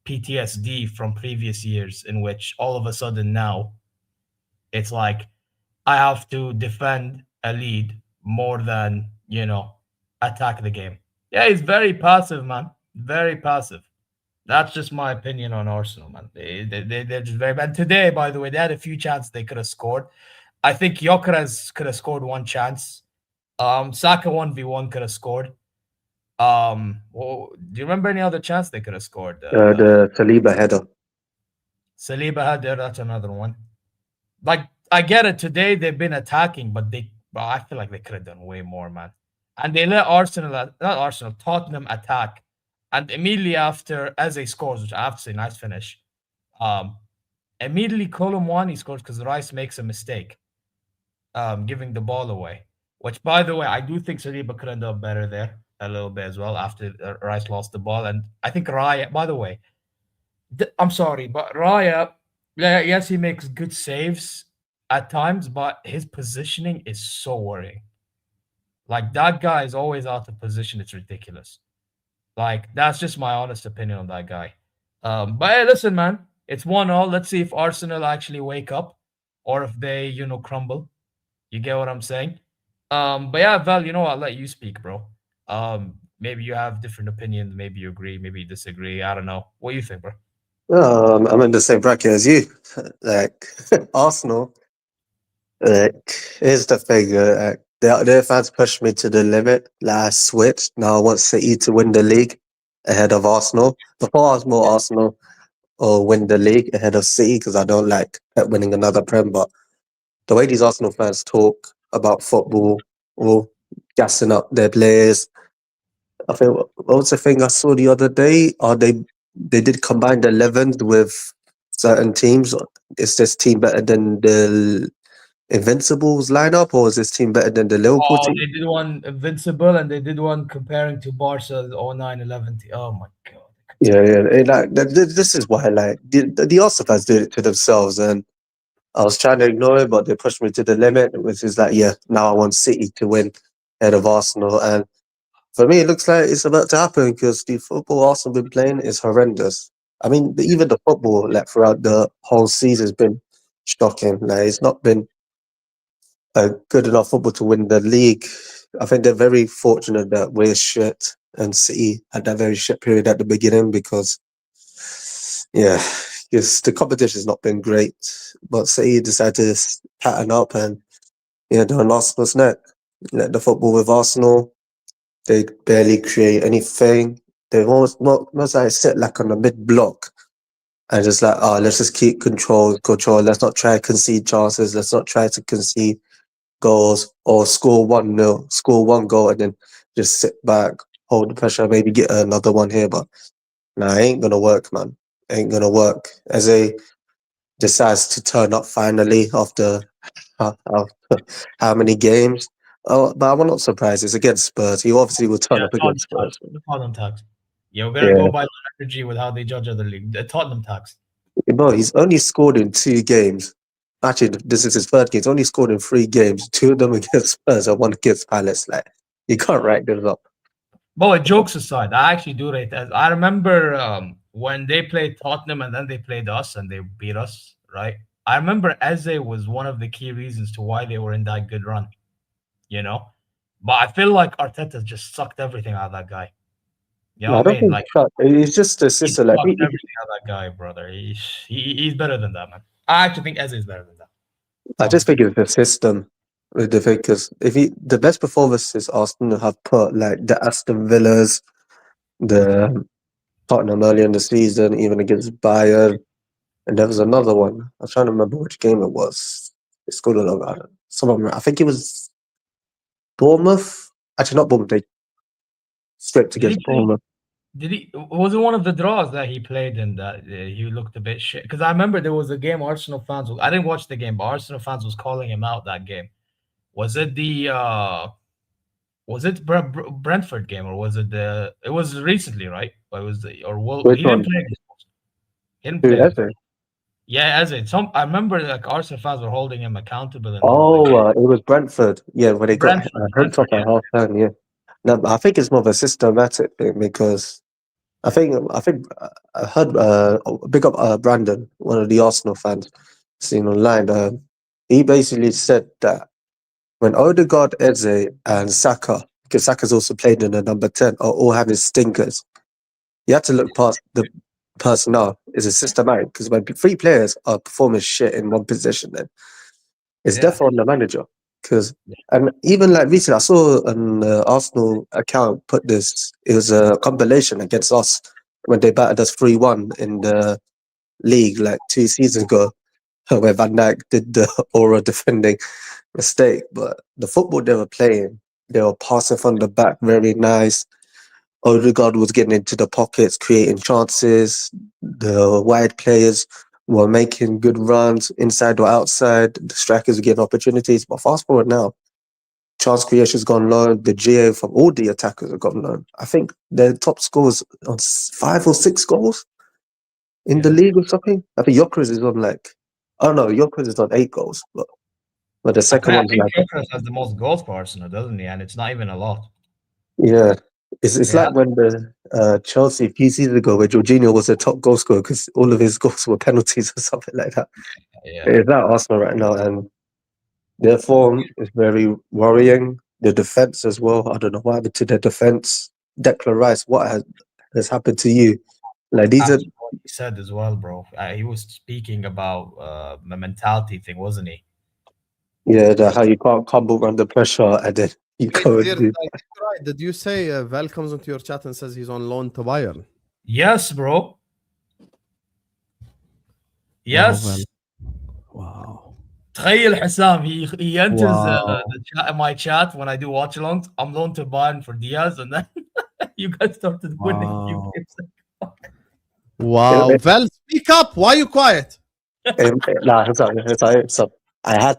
PTSD from previous years in which all of a sudden now it's like I have to defend a lead more than, attack the game. Yeah, he's very passive, man. Very passive. That's just my opinion on Arsenal, man. They're just very bad. Today, by the way, they had a few chances they could have scored. I think Gyökeres could have scored one chance. Saka 1v1 could have scored. Do you remember any other chance they could have scored? The Saliba header. Saliba header, that's another one. Like, I get it. Today they've been attacking, but I feel like they could have done way more, man. And they let Tottenham attack. And immediately after Eze scores, which I have to say, nice finish. Immediately Colomwani scores because Rice makes a mistake, giving the ball away. Which, by the way, I do think Saliba could end up better there a little bit as well after Rice lost the ball. And I think Raya, by the way, I'm sorry, but Raya, yes, he makes good saves at times, but his positioning is so worrying. Like, that guy is always out of position. It's ridiculous. Like, that's just my honest opinion on that guy. But hey, listen, man, it's 1-1. Let's see if Arsenal actually wake up or if they, crumble. You get what I'm saying? But yeah, Val, I'll let you speak, bro. Maybe you have different opinions. Maybe you agree. Maybe you disagree. I don't know. What do you think, bro? I'm in the same bracket as you. Like, Arsenal. Here's the thing. Their fans pushed me to the limit. Like, I switched. Now I want City to win the league ahead of Arsenal. Before I was more Arsenal or win the league ahead of City because I don't like winning another Prem. But the way these Arsenal fans talk about football all gassing up their players. I think what was the thing I saw the other day? They did combined 11s with certain teams. Is this team better than the Invincibles lineup, or is this team better than the Liverpool Oh, team? they did one Invincible and they did one comparing to Barca 09-11. Oh my god. Yeah. This is why the Arsenal fans did it to themselves, and I was trying to ignore it, but they pushed me to the limit, which is like, yeah, now I want City to win ahead of Arsenal, and for me, it looks like it's about to happen because the football Arsenal been playing is horrendous. I mean, even the football like throughout the whole season has been shocking. Like it's not been a good enough football to win the league. I think they're very fortunate that we're shit and City had that very shit period at the beginning because, yeah, because the competition has not been great. But City decided to pattern up and yeah, they're on Arsenal's neck. Let the football with Arsenal. They barely create anything. They almost like sit like on the mid block and just like, oh, let's just keep control. Let's not try to concede chances. Let's not try to concede goals or score 1-0, score one goal and then just sit back, hold the pressure, maybe get another one here. But nah, it ain't gonna work, man. Ain't gonna work. Eze decides to turn up finally after how, how many games. Oh, but I'm not surprised. It's against Spurs. He obviously will turn Yeah, up Tottenham against Spurs. tax. The Tottenham tax. Yeah, we better Yeah. go by energy with how they judge other league. The Tottenham tax. Bro, he's only scored in 2 games. Actually, this is his third game. He's only scored in 3 games. 2 of them against Spurs and one against Palace. Like, you can't write this up. But jokes aside, I actually do rate that. I remember when they played Tottenham and then they played us and they beat us, right? I remember Eze was one of the key reasons to why they were in that good run, you know? But I feel like Arteta just sucked everything out of that guy. You know No, I what I don't mean? think Like, he's just a he sister. Like, sucked everything out of that guy, brother. He's better than that, man. I actually think Eze is better than that, I just honestly. think it's the system with the thing because the best performances Arsenal have put like the Aston Villas, the Tottenham earlier in the season, even against Bayern, and there was another one. I'm trying to remember which game it was. It's called someone. I think it was Bournemouth. Actually, not Bournemouth. They stripped Did he against play? Bournemouth. Did he? Was it one of the draws that he played in that he looked a bit shit? Because I remember there was a game Arsenal fans. I didn't watch the game, but Arsenal fans was calling him out that game. Was it the? Was it Brentford game or was it the? It was recently, right? Or it was the or well, Which he didn't one? play. He didn't Who? play against. Eze? Yeah, as it. Some I remember like Arsenal fans were holding him accountable in one of the Oh, games. it was Brentford. Yeah, when they got hurt Brentford, off at half time. Yeah. No, but I think it's more of a systematic thing because I think I heard big up Brandon, one of the Arsenal fans, seen online. He basically said that when Odegaard, Eze, and Saka, because Saka's also played in the number 10, are all having stinkers, you have to look past the personnel. Is a systematic because when 3 players are performing shit in one position, then it's yeah. definitely on the manager. Because and even like recently, I saw an Arsenal account put this. It was a compilation against us when they battered us 3-1 in the league like 2 seasons ago, where Van Dijk did the aura defending mistake. But the football they were playing, they were passing from the back very nice. Odegaard was getting into the pockets, creating chances. The wide players were making good runs inside or outside. The strikers were getting opportunities. But fast forward now, chance creation's gone low. The GA from all the attackers have gone low. I think their top scores on 5 or 6 goals in the Yeah. league or something. I think Yokers is on like, oh no, Yokers is on 8 goals, but the second I one's think like, Gyökeres has the most goals for Arsenal, doesn't he? And it's not even a lot. yeah. It's Yeah. like when the Chelsea a few seasons ago where Jorginho was the top goal scorer because all of his goals were penalties or something like that. Yeah. It's that Arsenal right now, and their form is very worrying. The defense as well. I don't know what happened to their defense. Declan Rice, what has happened to you? Like these are After what he said as well, bro. He was speaking about the mentality thing, wasn't he? how you can't crumble under pressure and then you Wait, go and dear, do. right, did you say Val comes into your chat and says he's on loan to Bayern? Yes, bro. Wow, Val. Yes. Wow. تخيل حسام, he enters Wow. my chat when I do watch alongs. I'm loaned to Bayern for Diaz, and then you guys started winning few Wow. games. Wow. Val, speak up. Why are you quiet? Nah, it's up.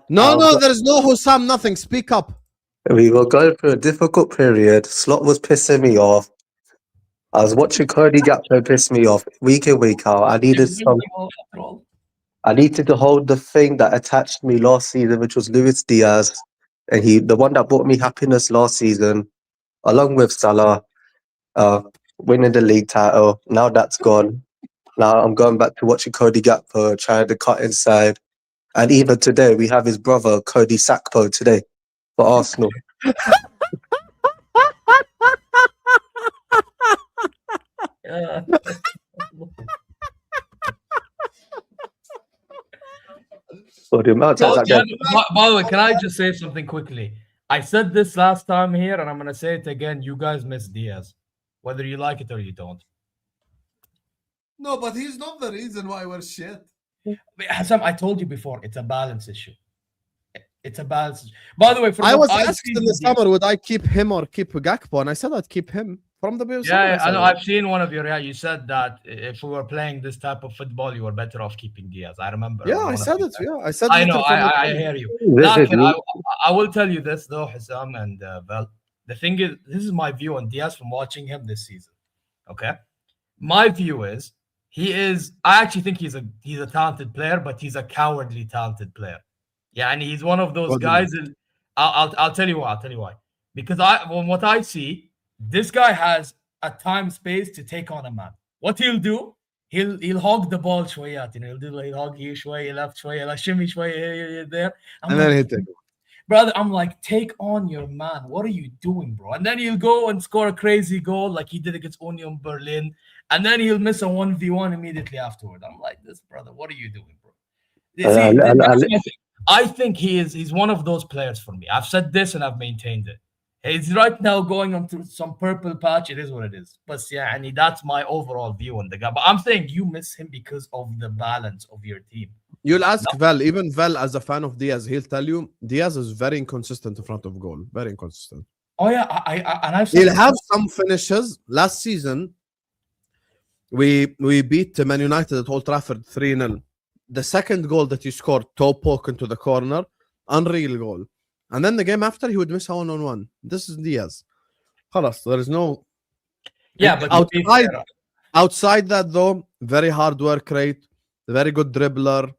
No, there's no Husam, nothing. Speak up. We were going through a difficult period. Slot was pissing me off. I was watching Cody Gakpo piss me off week in, week out. I needed to hold the thing that attached me last season, which was Luis Diaz. And the one that brought me happiness last season, along with Salah, winning the league title. Now that's gone. Now I'm going back to watching Cody Gakpo trying to cut inside. And even today, we have his brother, Cody Sakpo, today for Arsenal. So the amount of times By the way, can I just say something quickly? I said this last time here, and I'm going to say it again. You guys miss Diaz, whether you like it or you don't. No, but he's not the reason why we're shit. Hassan, I told you before, it's a balance issue. It's a balance issue. By the way, I was asked in the summer, would I keep him or keep Gakpo? And I said I'd keep him from the beginning. Yeah, I know. I've seen one of your. Yeah, you said that if we were playing this type of football, you were better off keeping Diaz. I remember. Yeah, I said it. Yeah, I said. I know. I hear you. I will tell you this though, Husam and Val. The thing is, this is my view on Diaz from watching him this season. Okay, my view is I actually think he's a talented player, but he's a cowardly talented player. Yeah, and he's one of those guys. I'll tell you why. I'll tell you why. Because from what I see, this guy has a time space to take on a man. What he'll do, he'll hog the ball شويات, he'll hog here شوية, left شوية, shimmy شوية there. And then hit it. Brother, I'm like, take on your man. What are you doing, bro? And then he'll go and score a crazy goal like he did against Union Berlin. And then he'll miss a 1v1 immediately afterward. I'm like, this, brother, what are you doing, bro? I think he's one of those players for me. I've said this and I've maintained it. He's right now going on through some purple patch. It is what it is. But yeah, and that's my overall view on the guy. But I'm saying you miss him because of the balance of your team. You'll ask Val, even Val as a fan of Diaz, he'll tell you Diaz is very inconsistent in front of goal. Very inconsistent. Oh yeah, he'll have some finishes. Last season, we beat Man United at Old Trafford 3-0. The second goal that he scored, toe poke into the corner, unreal goal. And then the game after, he would miss a 1-on-1. This is Diaz. Khalas, there is no... Yeah, but outside that though, very hard work rate, very good dribbler,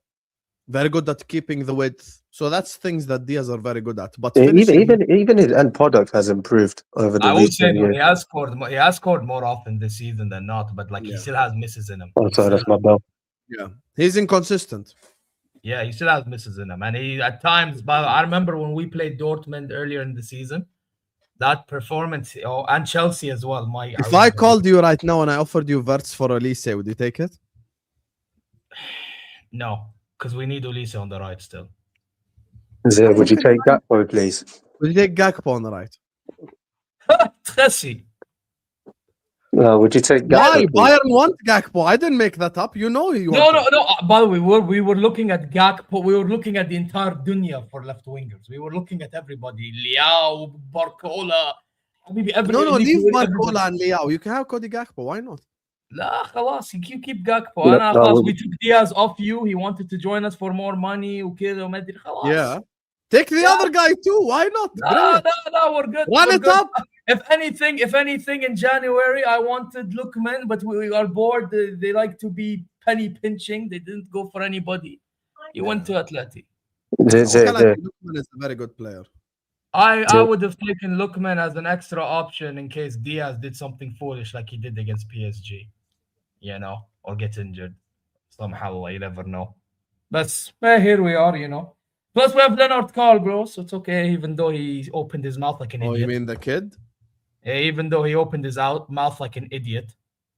very good at keeping the width. So that's things that Diaz are very good at. But even his end product has improved over the recent years. He has scored more often this season than not, but he still has misses in him. Oh, sorry, that's my bell. Yeah, he's inconsistent. Yeah, he still has misses in him, and he at times. But I remember when we played Dortmund earlier in the season, that performance, and Chelsea as well. If I called you right now and I offered you Verts for Elise, would you take it? No, because we need Elise on the right still. Would you take Gakpo, please? Would you take Gakpo on the right? Tracy. No, would you take Gakpo? Why? Bayern want Gakpo. I didn't make that up. You know you want No. By the way, we were looking at Gakpo. We were looking at the entire dunya for left wingers. We were looking at everybody. Liao, Barcola. Maybe leave Barcola and Liao. You can have Cody Gakpo. Why not? لا خلاص, you keep Gakpo. We took Diaz off you. He wanted to join us for more money. Yeah. Take the other guy too. Why not? No, we're good. Run it up. If anything, in January, I wanted Lookman, but we are bored. They like to be penny pinching. They didn't go for anybody. He went to Atleti. Lookman is a very good player. I would have taken Lookman as an extra option in case Diaz did something foolish like he did against PSG, or get injured somehow. You never know. But here we are, Plus, we have Leonard Carl, bro, so it's okay, even though he opened his mouth like an idiot. Oh, you mean the kid? Even though he opened his mouth like an idiot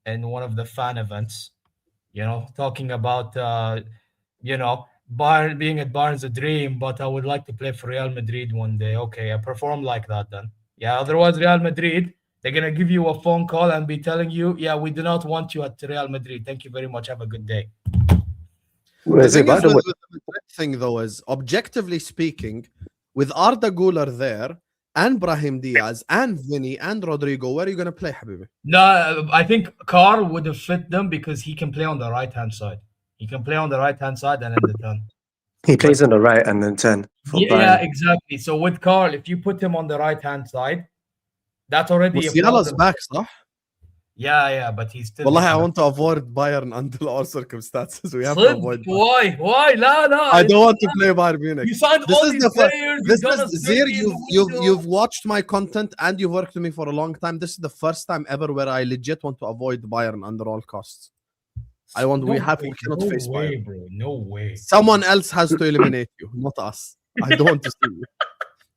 in one of the fan events, talking about, Bayern being at Bayern's a dream, but I would like to play for Real Madrid one day. Okay, I perform like that then. Yeah, otherwise Real Madrid, they're going to give you a phone call and be telling you, yeah, we do not want you at Real Madrid. Thank you very much. Have a good day. The thing is with the Madrid thing though is, objectively speaking, with Arda Güler there and Brahim Diaz and Vinny and Rodrigo, where are you going to play, Habibi? No, I think Carl would have fit them because he can play on the right hand side. He can play on the right hand side and in the 10. He plays on the right and then 10 for Yeah, Bayern. exactly. So with Carl, if you put him on the right hand side, that's already a Musiala's problem. back, صح? Yeah, but he's still. Wallahi, I want to avoid Bayern under all circumstances. We have to avoid Bayern. Why? No. I don't want to play Bayern Munich. You signed This all is these the first. players. This you've done is a Zir. survey in the You've window. watched my content and you've worked with me for a long time. This is the first time ever where I legit want to avoid Bayern under all costs. We cannot face Bayern. Bro. No way. Someone else has to eliminate you, not us. I don't want to see you.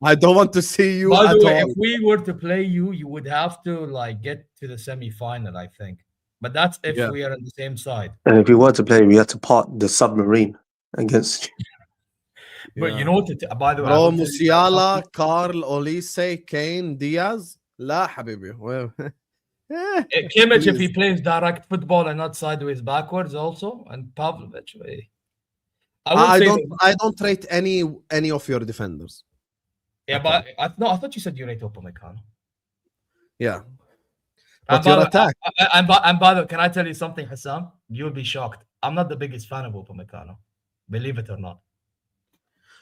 I don't want to see you By at the way, all. if we were to play you, you would have to like get to the semi-final, I think. But that's if we are on the same side. And if we were to play, we had to part the submarine against you. But you know what? By the way, Bro, Musiala, Carl, Olise, Kane, Diaz. لا حبيبي. Kimmich, if he plays direct football and not sideways backwards also, and Pavlovic. I don't rate any of your defenders. Yeah, but I thought you said you rate Upamecano. Yeah. But your attack. And by the way, can I tell you something, Husam? You'll be shocked. I'm not the biggest fan of Upamecano. Believe it or not.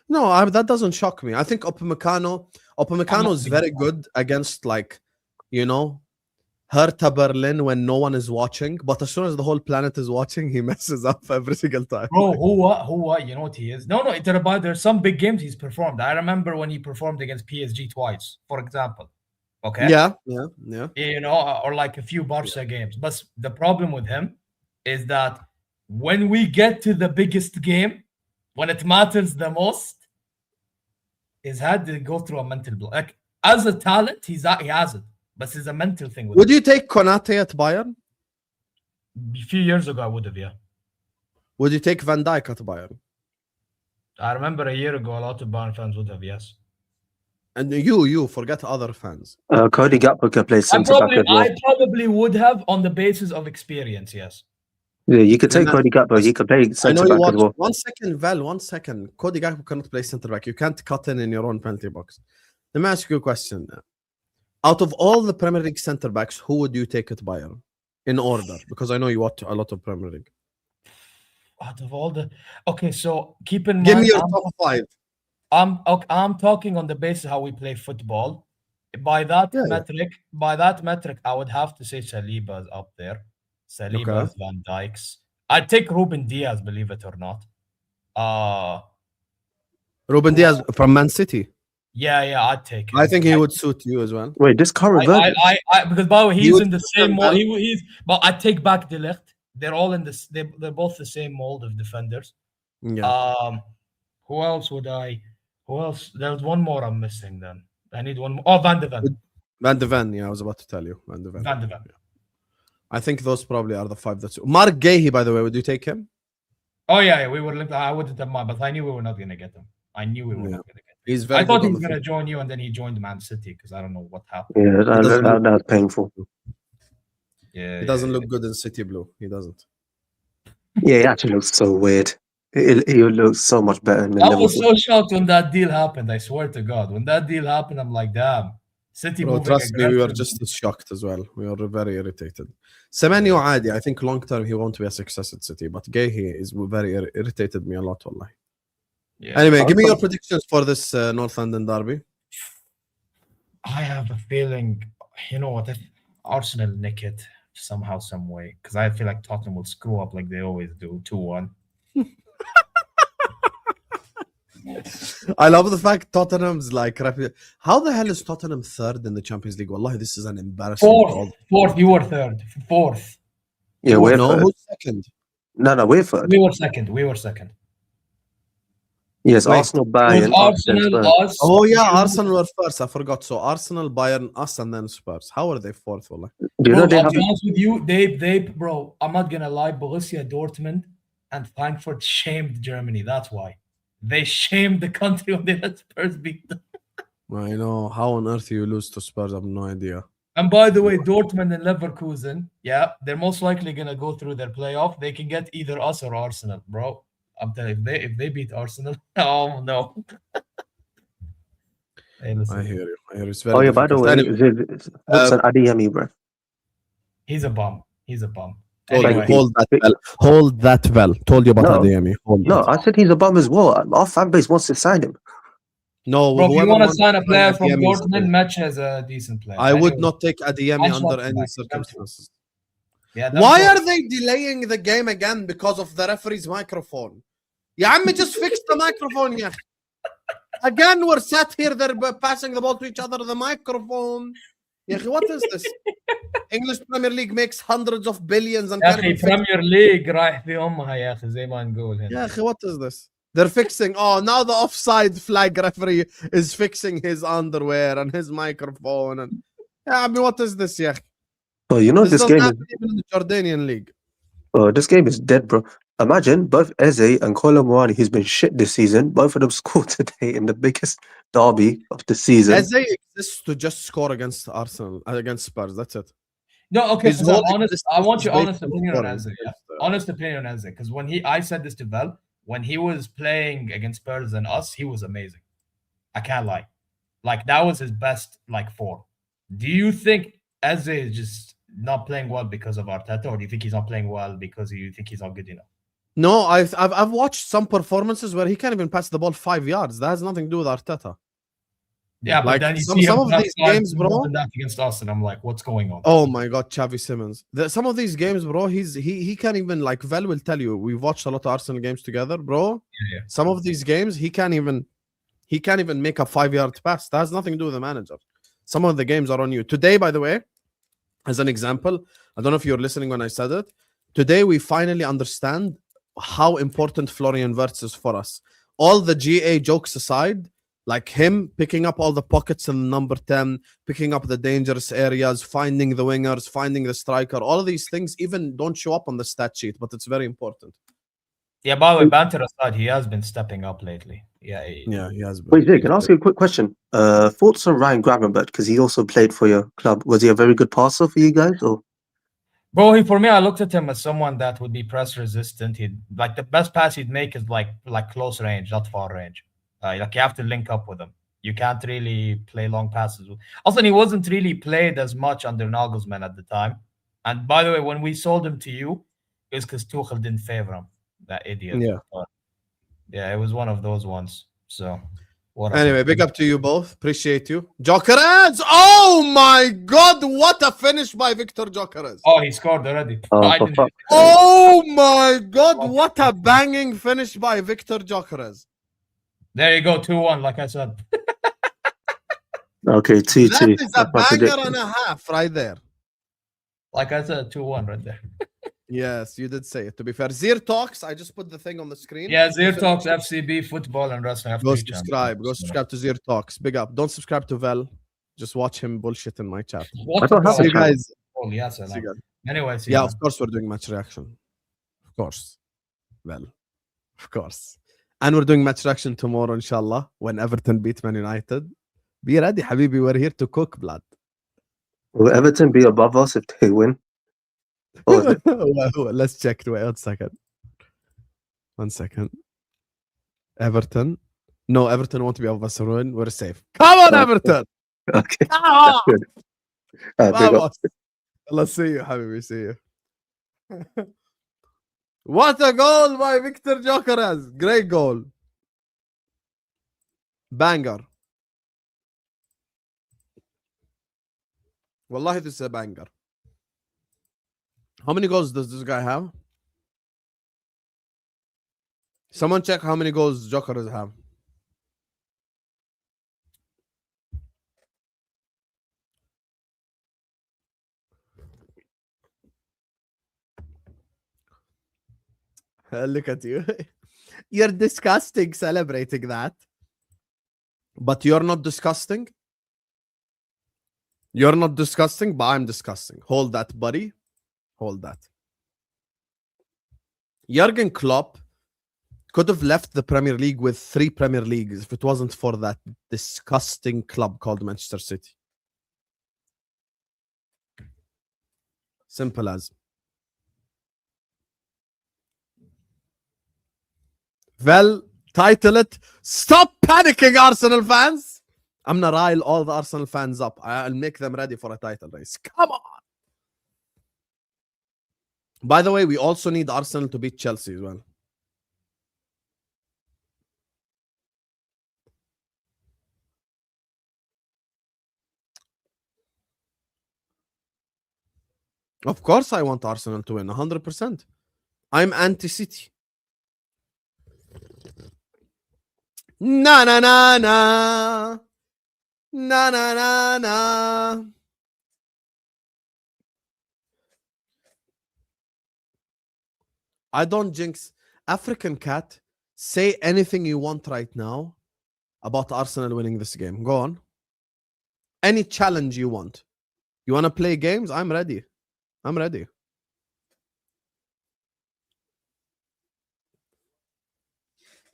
No, that doesn't shock me. I think Upamecano is very good against, like, you know, Hertha Berlin when no one is watching. But as soon as the whole planet is watching, he messes up every single time. Bro, who? You know what he is? No, there's some big games he's performed. I remember when he performed against PSG twice, for example. Okay. Yeah. You know, or like a few Barca games. But the problem with him is that when we get to the biggest game, when it matters the most, he's had to go through a mental block. Like, as a talent, he has it, but it's a mental thing. Would you take Konate at Bayern? A few years ago, I would have, yeah. Would you take Van Dijk at Bayern? I remember a year ago, a lot of Bayern fans would have, yes. And you forget other fans. Cody Gakpo can play centre back as well. I probably would have on the basis of experience, yes. Yeah, you could take Cody Gakpo. He could play centre back as well. 1 second, Val. 1 second. Cody Gakpo cannot play centre back. You can't cut in your own penalty box. Let me ask you a question. Out of all the Premier League centre backs, who would you take at Bayern in order? Because I know you watch a lot of Premier League. Out of all the so keep in mind. Give me your top 5. I'm talking on the basis of how we play football. By that metric, I would have to say Saliba's up there. Saliba's, Van Dijk's. I'd take Ruben Diaz, believe it or not. Ruben Diaz from Man City. Yeah, I'd take him. I think he would suit you as well. Wait, this car reverted. Because by the way, he's in the same mold. But I take back De Ligt. They're all in this. They're both the same mold of defenders. Yeah. Who else? There's one more I'm missing. Then I need one more. Oh, Van de Ven. Van de Ven. Yeah, I was about to tell you. Van de Ven. Yeah. I think those probably are the 5 that's. Mark Gahey, by the way, would you take him? Oh yeah, we were. I wouldn't have mind, but I knew we were not going to get him. I knew we were not going to get him. He's very. I thought he was going to join you, and then he joined Man City because I don't know what happened. Yeah, that's painful. Yeah, he doesn't look good in City blue. He doesn't. Yeah, he actually looks so weird. He looks so much better in the I was so shocked when that deal happened. I swear to God, when that deal happened, I'm like, damn. City. Bro, trust me, we were just as shocked as well. We were very irritated. Semenyo Adi, I think long term he won't be a success at City, but Gahey is very irritated me a lot, wallahi. Yeah. Anyway, give me your predictions for this North London derby. I have a feeling, you know what, if Arsenal nick it somehow, some way, because I feel like Tottenham will screw up like they always do, 2-1. I love the fact Tottenham's like, how the hell is Tottenham third in the Champions League? Wallahi, this is an embarrassment. Fourth, you were third. Fourth. Yeah, we're third. Who's second? No, we're third. We were second. Yes, wait, Arsenal, Bayern. Arsenal, oh yeah, Arsenal were first. I forgot. So Arsenal, Bayern, us, and then Spurs. How are they fourth? Wallah? Do you know I'll be honest with you, they, bro. I'm not gonna lie. Borussia Dortmund and Frankfurt shamed Germany. That's why they shamed the country when they let Spurs beat them. I know. How on earth you lose to Spurs? I have no idea. And by the way, Dortmund and Leverkusen, yeah, they're most likely gonna go through their playoff. They can get either us or Arsenal, bro. I'm telling you, if they beat Arsenal, oh no. Hey, I listen, hear you. I hear you. It's Oh very yeah, by the difficult. way, Anyway, what's an Adeyemi, bro? he's a bum. He's a bum. told you, Thank Anyway, you. hold that bell. Hold that bell. Told you about No, Adeyemi. Hold no, it. I said he's a bum as well. Our fan base wants to sign him. No, bro, if you whoever want to wants sign to a sign player from Adeyemi is Dortmund, Match as a decent player. I would Anyway, not take Adeyemi under Ancelotti any back. Them two. circumstances. Yeah, them Why two. are they delaying the game again because of the referee's microphone? يا عمي, just fix the microphone, yeah. Again, we're sat here, they're passing the ball to each other, the microphone. يا أخي, what is this? English Premier League makes hundreds of billions and يا can't اخي even fix. بريمير ليج رايح في امها يا اخي زي ما نقول هنا. يا أخي, what is this? They're fixing. Oh, now the offside flag referee is fixing his underwear and his microphone. And yeah, I mean, what is this, yeah? Oh, you know This this doesn't game is happen even in the Jordanian league. this game is dead, bro. Imagine both Eze and Kolo Muani, who's been shit this season, both of them scored today in the biggest derby of the season. Eze exists to just score against Arsenal, against Spurs. That's it. No, okay, His Husam, whole honest. existence I want is your based honest on opinion on scoring. Eze. Yeah? Honest opinion on Eze, because I said this to Vel, when he was playing against Spurs and us, he was amazing. I can't lie. Like that was his best like form. Do you think Eze is just not playing well because of Arteta, or do you think he's not playing well because you think he's not good enough? No, I've watched some performances where he can't even pass the ball 5 yards. That has nothing to do with Arteta. Yeah, but Like then you some see him of pass these five games, more bro. than that against us, and I'm like, what's going on? Oh my god, Xavi Simmons. Some of these games, bro, he can't even, like Vel will tell you. We've watched a lot of Arsenal games together, bro. Yeah. Some of these games he can't even make a 5-yard pass. That has nothing to do with the manager. Some of the games are on you. Today, by the way, as an example, I don't know if you're listening when I said it. Today we finally understand how important Florian Wirtz is for us. All the GA jokes aside, like him picking up all the pockets in number 10, picking up the dangerous areas, finding the wingers, finding the striker, all of these things even don't show up on the stat sheet, but it's very important. Yeah, by the way, banter aside, he has been stepping up lately. Yeah, he has been. Wait, Jay, can I ask you a quick question? Thoughts on Ryan Gravenberch, because he also played for your club. Was he a very good passer for you guys, or? Bro, for me, I looked at him as someone that would be press resistant. He'd like the best pass he'd make is like close range, not far range. Like you have to link up with him. You can't really play long passes. Also, he wasn't really played as much under Nagelsmann at the time. And by the way, when we sold him to you, it was because Tuchel didn't favor him. That idiot. Yeah. But, yeah, it was one of those ones. So, whatever. Anyway, big up to you both. Appreciate you. Jokeres! Oh my god, what a finish by Victor Jokeres. Oh, he scored already. Oh, for fuck. Oh my god, what a banging finish by Victor Jokeres. There you go, 2-1, like I said. Okay, 2-2. That is a That's my banger prediction. and a half right there. Like I said, 2-1 right there. Yes, you did say it. To be fair, Zir Talks, I just put the thing on the screen. Yeah, Zir Talks, FCB, football, and wrestling. Go subscribe. Go subscribe to Zir Talks. Big up. Don't subscribe to Vel. Just watch him bullshit in my chat. I don't have See a you channel. guys. Oh, yes, See you guys. Anyway, see Yeah, you, of course we're doing match reaction. Of course. Well, of course. And we're doing match reaction tomorrow, inshallah, when Everton beat Man United. Be ready, Habibi. We're here to cook, blood. Will Everton be above us if they win? Or is it? Well, let's check. Wait, 1 second. 1 second. Everton. No, Everton won't be above us. We're safe. Come on, Everton. Okay, Come that's on. good. Big up. Vamos. Let's see you, Habibi. See you. What a goal by Victor Jokeres. Great goal. Banger. Wallahi, this is a banger. How many goals does this guy have? Someone check how many goals Jokeres have. Look at you. You're disgusting celebrating that. But you're not disgusting. You're not disgusting, but I'm disgusting. Hold that, buddy. Hold that. Jurgen Klopp could have left the Premier League with 3 Premier Leagues if it wasn't for that disgusting club called Manchester City. Simple as. Well, title it. Stop panicking, Arsenal fans. I'm gonna rile all the Arsenal fans up. I'll make them ready for a title race. Come on. By the way, we also need Arsenal to beat Chelsea as well. Of course, I want Arsenal to win 100%. I'm anti-City. Na na na na. Na na na na. I don't jinx. African Cat, say anything you want right now about Arsenal winning this game. Go on. Any challenge you want. You want to play games? I'm ready. I'm ready.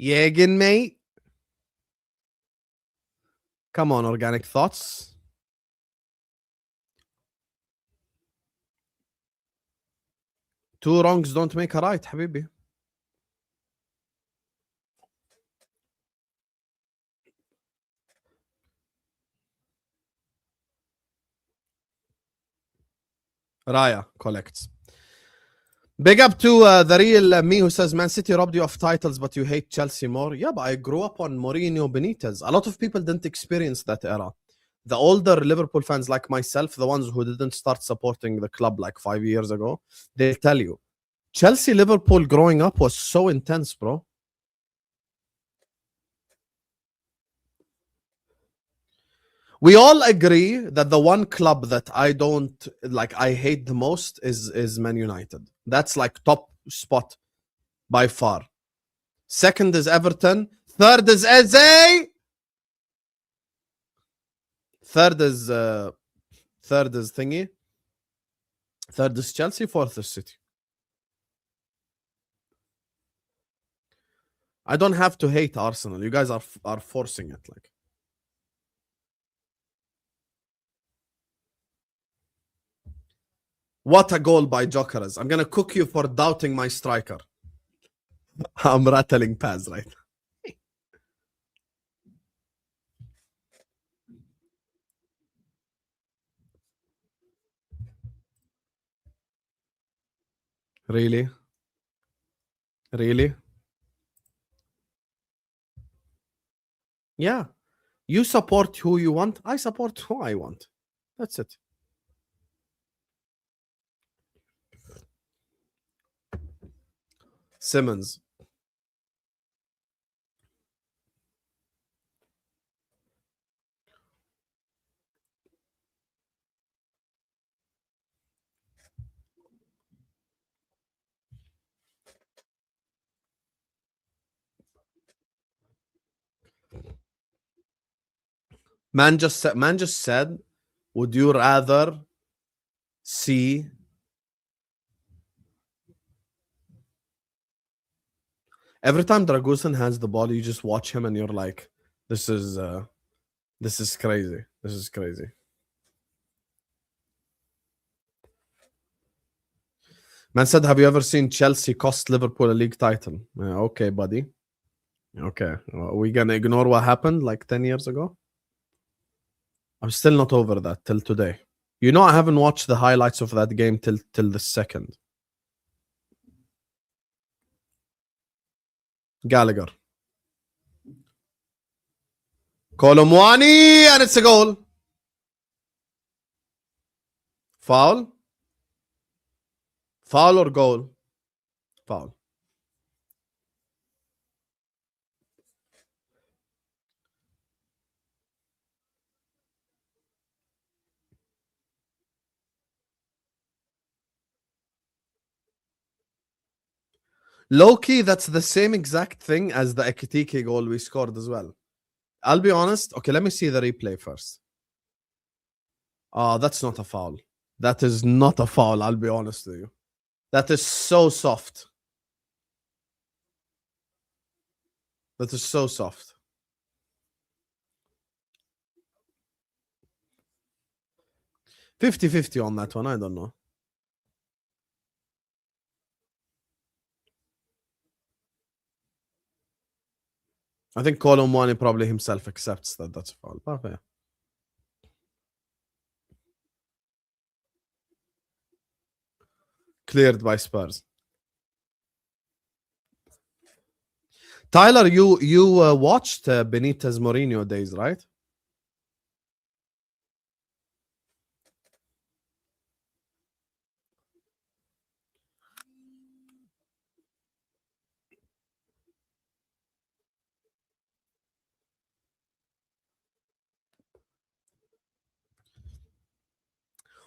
Jägen, mate. Come on, organic thoughts. Two wrongs don't make a right, habibi. Raya collects. Big up to the real me who says Man City robbed you of titles, but you hate Chelsea more. Yeah, but I grew up on Mourinho, Benitez. A lot of people didn't experience that era. The older Liverpool fans like myself, the ones who didn't start supporting the club like 5 years ago, they'll tell you. Chelsea, Liverpool growing up was so intense, bro. We all agree that the one club that I don't like, I hate the most is Man United. That's like top spot by far. Second is Everton. Third is Eze. Third is thingy. Third is Chelsea. Fourth is City. I don't have to hate Arsenal. You guys are forcing it. Like, what a goal by Jokeres. I'm gonna cook you for doubting my striker. I'm rattling pads right now. Really? Really? Yeah. You support who you want. I support who I want. That's it. Simmons. Man just said, would you rather see every time Dragusin has the ball, you just watch him and you're like, this is crazy. This is crazy. Man said, have you ever seen Chelsea cost Liverpool a league title? Okay, buddy. Okay. Are we gonna ignore what happened like 10 years ago? I'm still not over that till today. You know, I haven't watched the highlights of that game till the second. Gallagher. Kolomwani, and it's a goal. Foul? Foul or goal? Foul. Low-key, that's the same exact thing as the Ekitike goal we scored as well. I'll be honest. Okay, let me see the replay first. Oh, that's not a foul. That is not a foul, I'll be honest with you. That is so soft. That is so soft. $50-50 on that one, I don't know. I think Colomwani probably himself accepts that that's a foul. Oh, yeah. Cleared by Spurs. Tyler, you watched Benitez Mourinho days, right?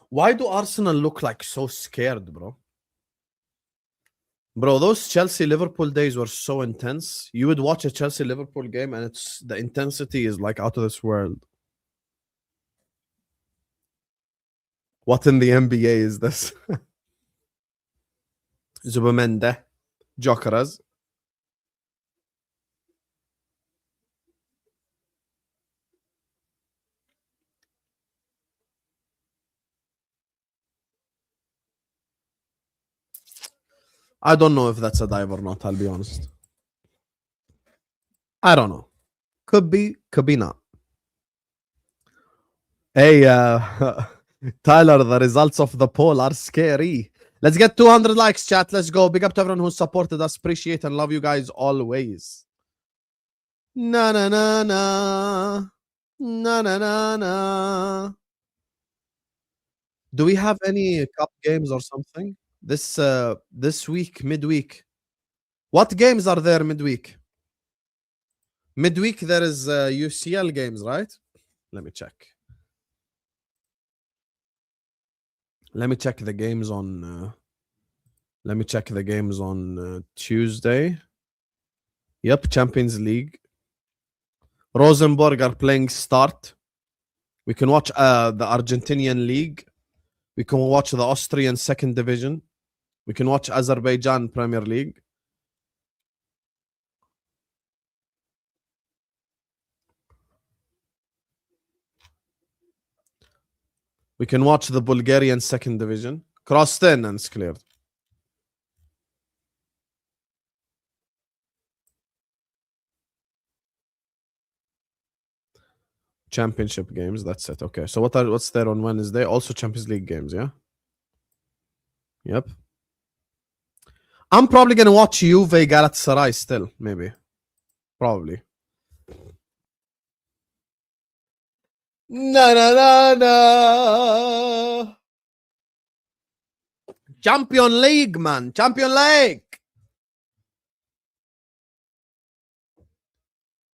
Why do Arsenal look like so scared, bro? Bro, those Chelsea Liverpool days were so intense. You would watch a Chelsea Liverpool game and it's the intensity is like out of this world. What in the NBA is this? Zubamende, Jokeras. I don't know if that's a dive or not, I'll be honest. I don't know. Could be not. Hey, Tyler, the results of the poll are scary. Let's get 200 likes, chat. Let's go. Big up to everyone who supported us. Appreciate and love you guys always. Na na na na. Na na na na. Do we have any cup games or something? This week, midweek. What games are there midweek? Midweek there is UCL games, right? Let me check. Let me check the games on Tuesday. Yep, Champions League. Rosenborg are playing Start. We can watch the Argentinian League. We can watch the Austrian Second Division. We can watch Azerbaijan Premier League. We can watch the Bulgarian Second Division. Crossed in and it's cleared. Championship games, that's it. Okay, so what's there on Wednesday? Also Champions League games, yeah? Yep. I'm probably gonna watch Juve Galatasaray still, maybe. Probably. Na na na na. Champion League, man. Champion League.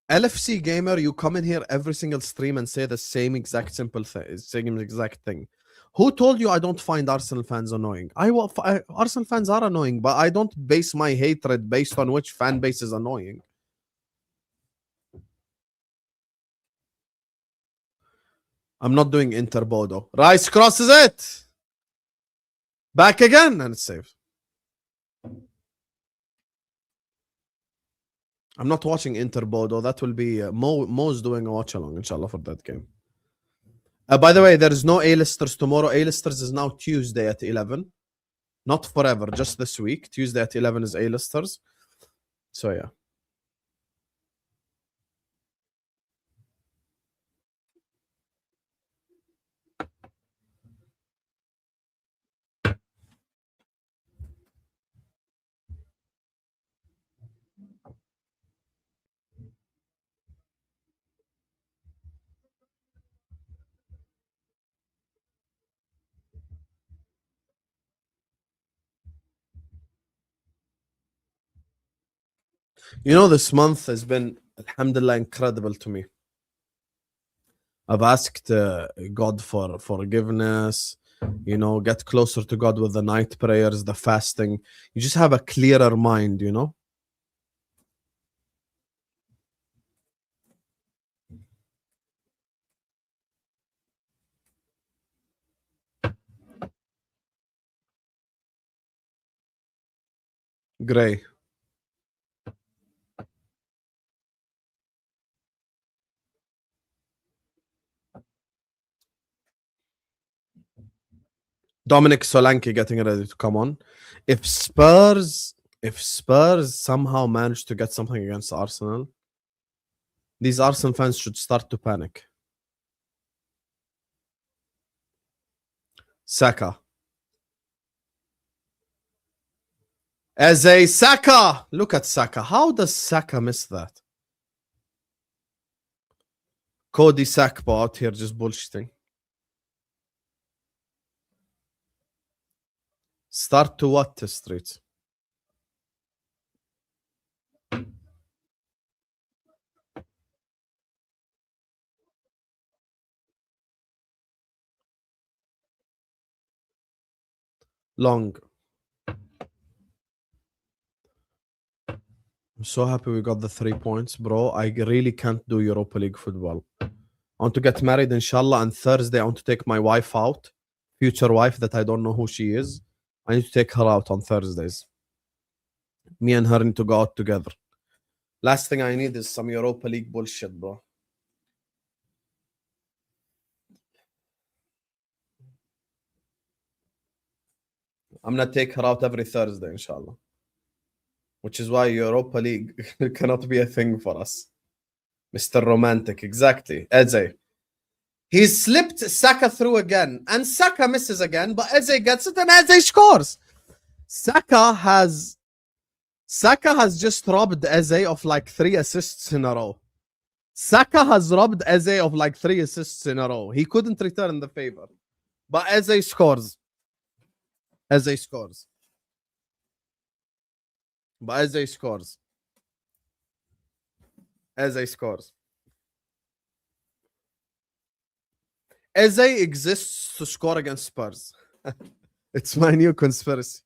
LFC gamer, you come in here every single stream and say the same exact simple thing, same exact thing. Who told you I don't find Arsenal fans annoying? Arsenal fans are annoying, but I don't base my hatred based on which fan base is annoying. I'm not doing Inter Bodo. Rice crosses it. Back again, and it's saved. I'm not watching Inter Bodo. That will be Mo's doing a watch along, inshallah, for that game. By the way, there is no A-listers tomorrow. A-listers is now Tuesday at 11. Not forever, just this week. Tuesday at 11 is A-listers. So, yeah. You know, this month has been, alhamdulillah, incredible to me. I've asked God for forgiveness, you know, get closer to God with the night prayers, the fasting. You just have a clearer mind, you know? Gray. Dominic Solanke getting ready to come on. If Spurs somehow manage to get something against Arsenal, These Arsenal fans should start to panic. Saka. As a Saka! Look at Saka. How does Saka miss that? Cody Sakpo out here just bullshitting. Start to what, streets? Long. I'm so happy we got the 3 points, bro. I really can't do Europa League football. I want to get married, inshallah, and Thursday I want to take my wife out. Future wife that I don't know who she is. I need to take her out on Thursdays. Me and her need to go out together. Last thing I need is some Europa League bullshit, bro. I'm gonna take her out every Thursday, inshallah. Which is why Europa League cannot be a thing for us. Mr. Romantic, exactly. Eze. He slipped Saka through again, and Saka misses again, but Eze gets it and Eze scores. Saka has just robbed Eze of like 3 assists in a row. Saka has robbed Eze of like 3 assists in a row. He couldn't return the favor. But Eze scores. Eze scores. But Eze scores. Eze scores. Eze exists to score against Spurs. It's my new conspiracy.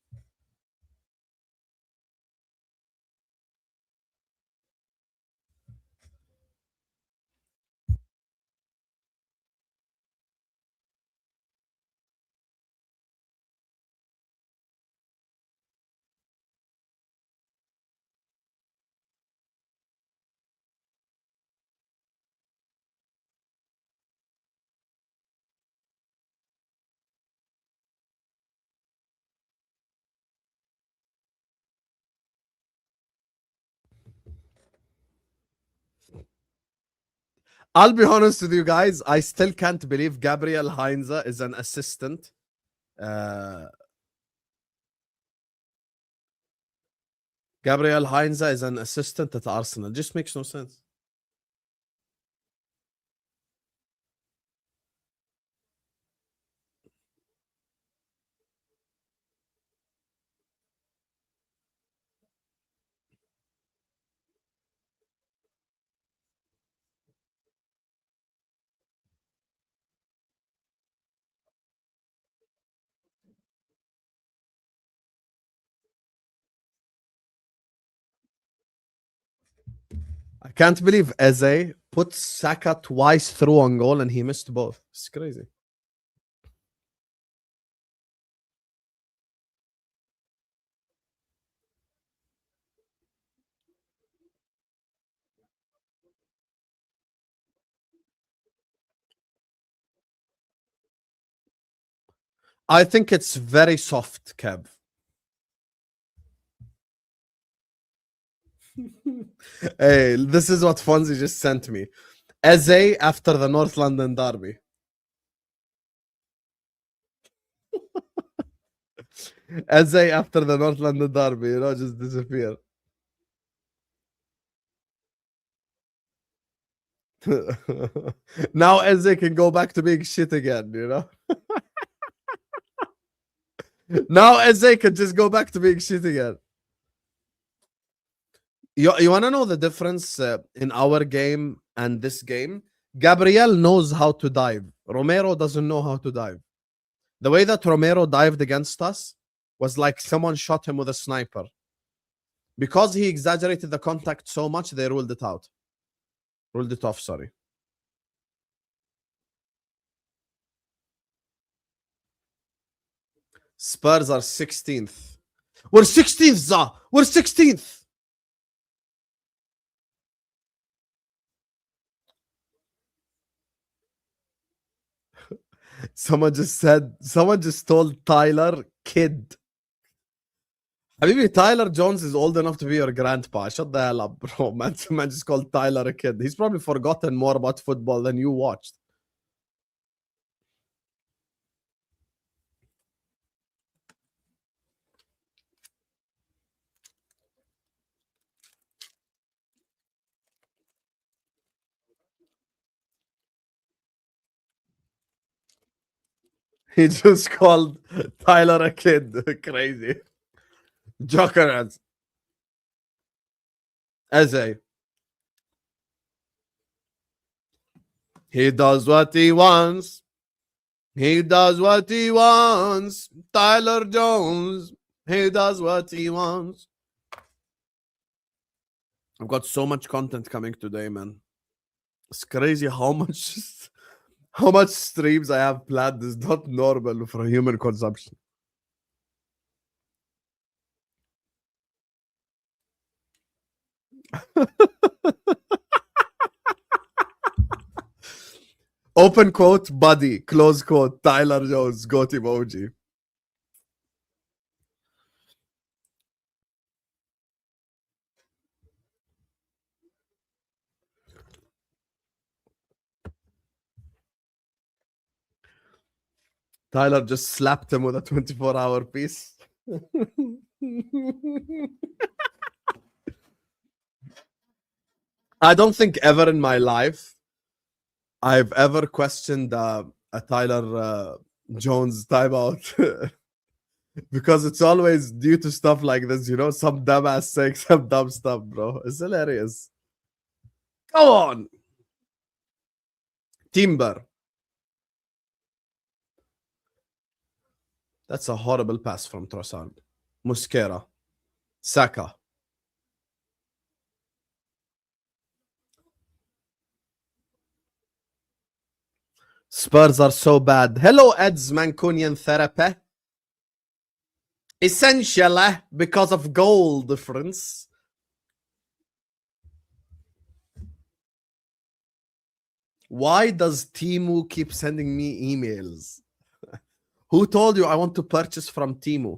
I'll be honest with you guys. I still can't believe Gabriel Heinze is an assistant. Gabriel Heinze is an assistant at Arsenal. Just makes no sense. I can't believe Eze put Saka twice through on goal and he missed both. It's crazy. I think it's very soft, Kev. Hey, this is what Fonzie just sent me. Eze after the North London derby. Eze after the North London derby, you know, just disappear. Now Eze can go back to being shit again, you know? Now Eze can just go back to being shit again. You want to know the difference in our game and this game? Gabriel knows how to dive. Romero doesn't know how to dive. The way that Romero dived against us was like someone shot him with a sniper. Because he exaggerated the contact so much, they ruled it out. Ruled it off, sorry. Spurs are 16th. We're 16th, Za! We're 16th! Someone just told Tyler, kid. Habibi, Tyler Jones is old enough to be your grandpa. Shut the hell up, bro. Man just called Tyler a kid. He's probably forgotten more about football than you watched. He just called Tyler a kid. Crazy. Jokerheads. Eze. He does what he wants. He does what he wants. Tyler Jones. He does what he wants. I've got so much content coming today, man. It's crazy how much streams I have planned is not normal for human consumption. Open quote, buddy. Close quote, Tyler Jones. Goat emoji. Tyler just slapped him with a 24-hour piece. I don't think ever in my life I've ever questioned a Tyler Jones timeout because it's always due to stuff like this, you know, some dumbass saying some dumb stuff, bro. It's hilarious. Go on. Timber. That's a horrible pass from Trossard. Mosquera. Saka. Spurs are so bad. Hello, Ed's Mancunian therapy. Essentially, because of goal difference. Why does Timu keep sending me emails? Who told you I want to purchase from Timu?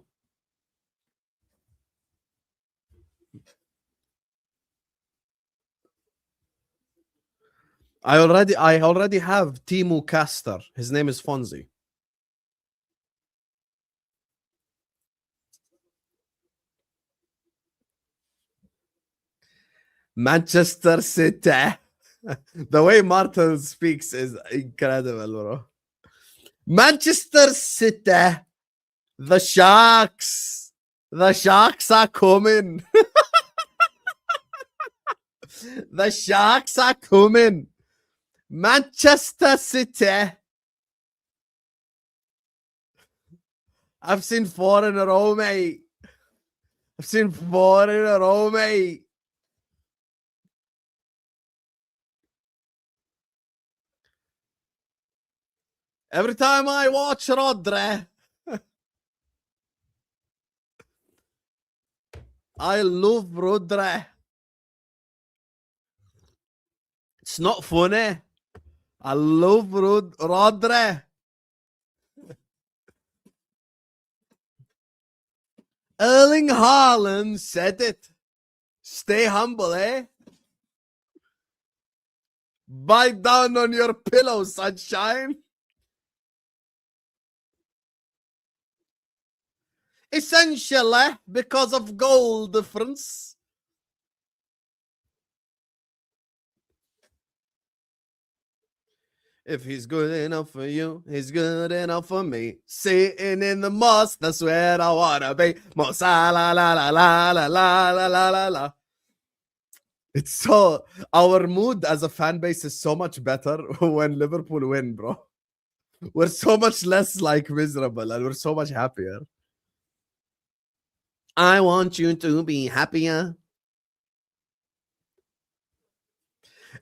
I already have Timu Caster. His name is Fonzie. Manchester City. The way Martin speaks is incredible, bro. Manchester City. The Sharks. The Sharks are coming. The Sharks are coming. Manchester City. I've seen 4 in a row, mate. I've seen 4 in a row, mate. Every time I watch Rodri, I love Rodri. It's not funny. I love Rodri. Erling Haaland said it. Stay humble, eh? Bite down on your pillow, sunshine. Essentially, because of goal difference. If he's good enough for you, he's good enough for me. Sitting in the mosque, that's where I wanna be. La la la la la la la la la la. It's so, our mood as a fan base is so much better when Liverpool win, bro. We're so much less like miserable and we're so much happier. I want you to be happier.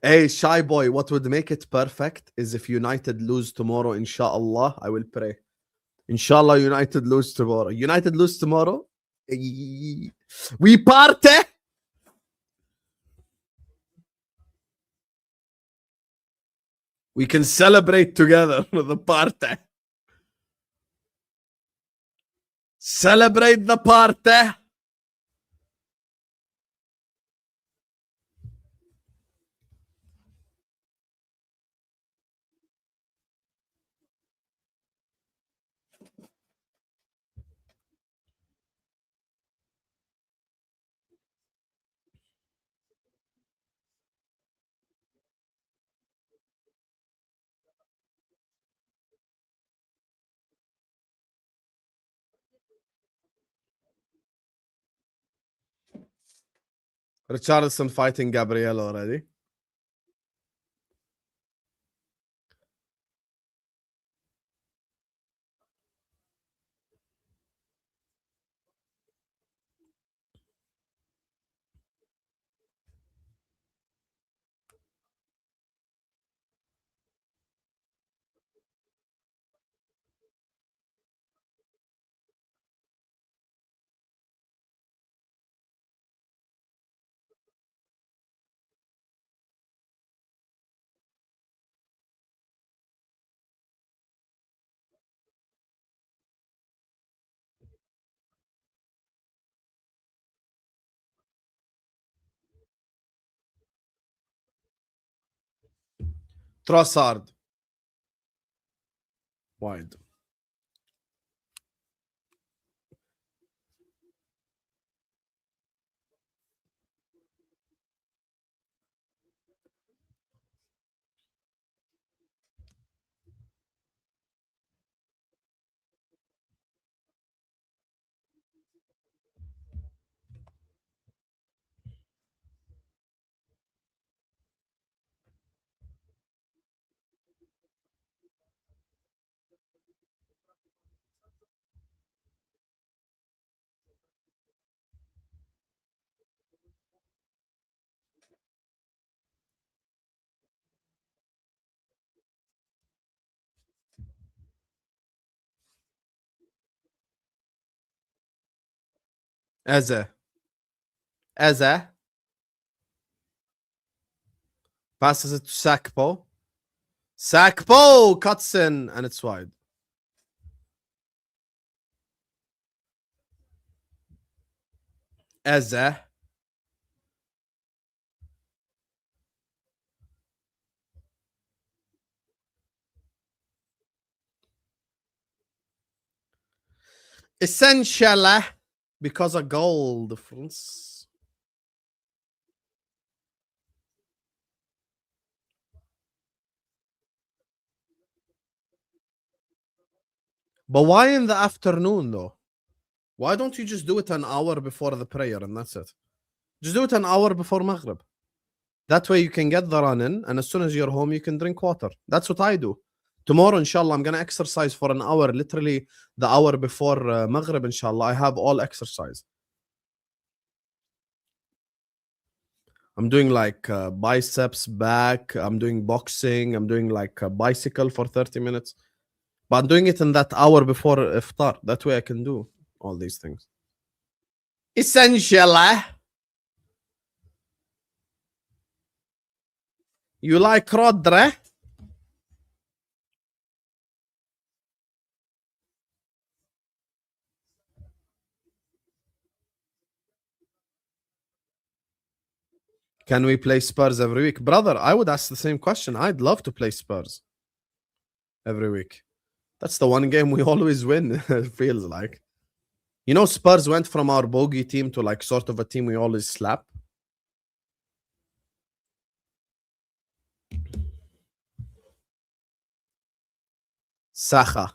Hey, shy boy, what would make it perfect is if United lose tomorrow, inshallah. I will pray. Inshallah, United lose tomorrow. United lose tomorrow. We party. We can celebrate together the party. Celebrate the party. Richarlison fighting Gabriel already. Trossard. Wide. Eze. Eze. Passes it to Sakpo. Sakpo cuts in and it's wide. Eze. Essentially, because of goal difference. But why in the afternoon though? Why don't you just do it an hour before the prayer and that's it? Just do it an hour before Maghrib. That way you can get the run in, and as soon as you're home, you can drink water. That's what I do. Tomorrow, inshallah, I'm going to exercise for an hour, literally the hour before Maghrib, inshallah. I have all exercise. I'm doing like biceps, back. I'm doing boxing. I'm doing like a bicycle for 30 minutes. But I'm doing it in that hour before iftar. That way I can do all these things. Essentially, you like Rodre? Can we play Spurs every week? Brother, I would ask the same question. I'd love to play Spurs every week. That's the one game we always win, it feels like. You know, Spurs went from our bogey team to like sort of a team we always slap. Saha.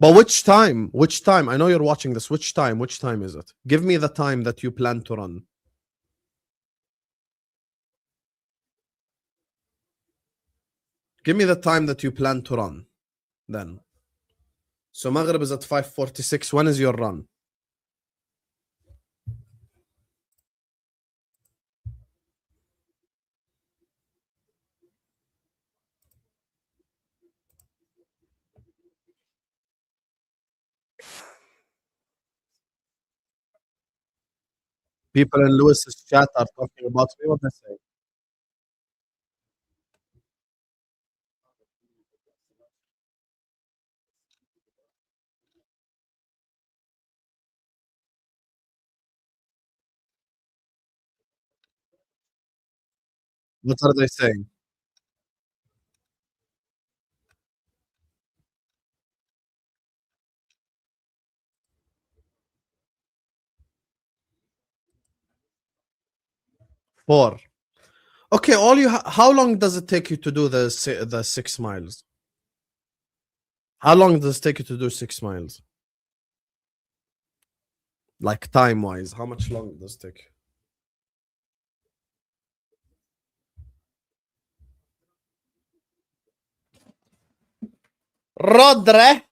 But which time? Which time? I know you're watching this. Which time? Which time is it? Give me the time that you plan to run. Give me the time that you plan to run then. So Maghrib is at 5:46. When is your run? People in Lewis's chat are talking about me. What they say? What are they saying? Four. Okay, how long does it take you to do the 6 miles? How long does it take you to do 6 miles? Like time wise, how much longer does it take? Rodre.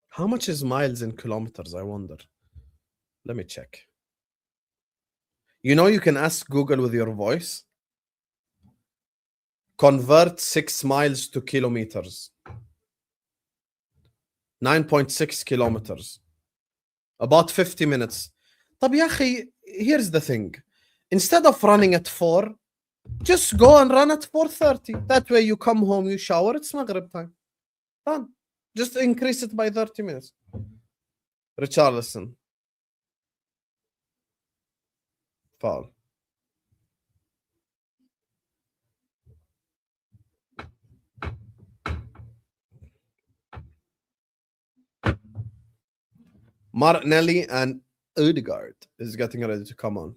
How much is miles in kilometers? I wonder. Let me check. You know, you can ask Google with your voice. Convert 6 miles to kilometers. 9.6 kilometers. About 50 minutes. طب يا أخي, here's the thing. Instead of running at 4, just go and run at 4:30. That way you come home, you shower, it's Maghrib time. Done. Just increase it by 30 minutes. Richarlison. Foul. Martinelli and Odegaard is getting ready to come on.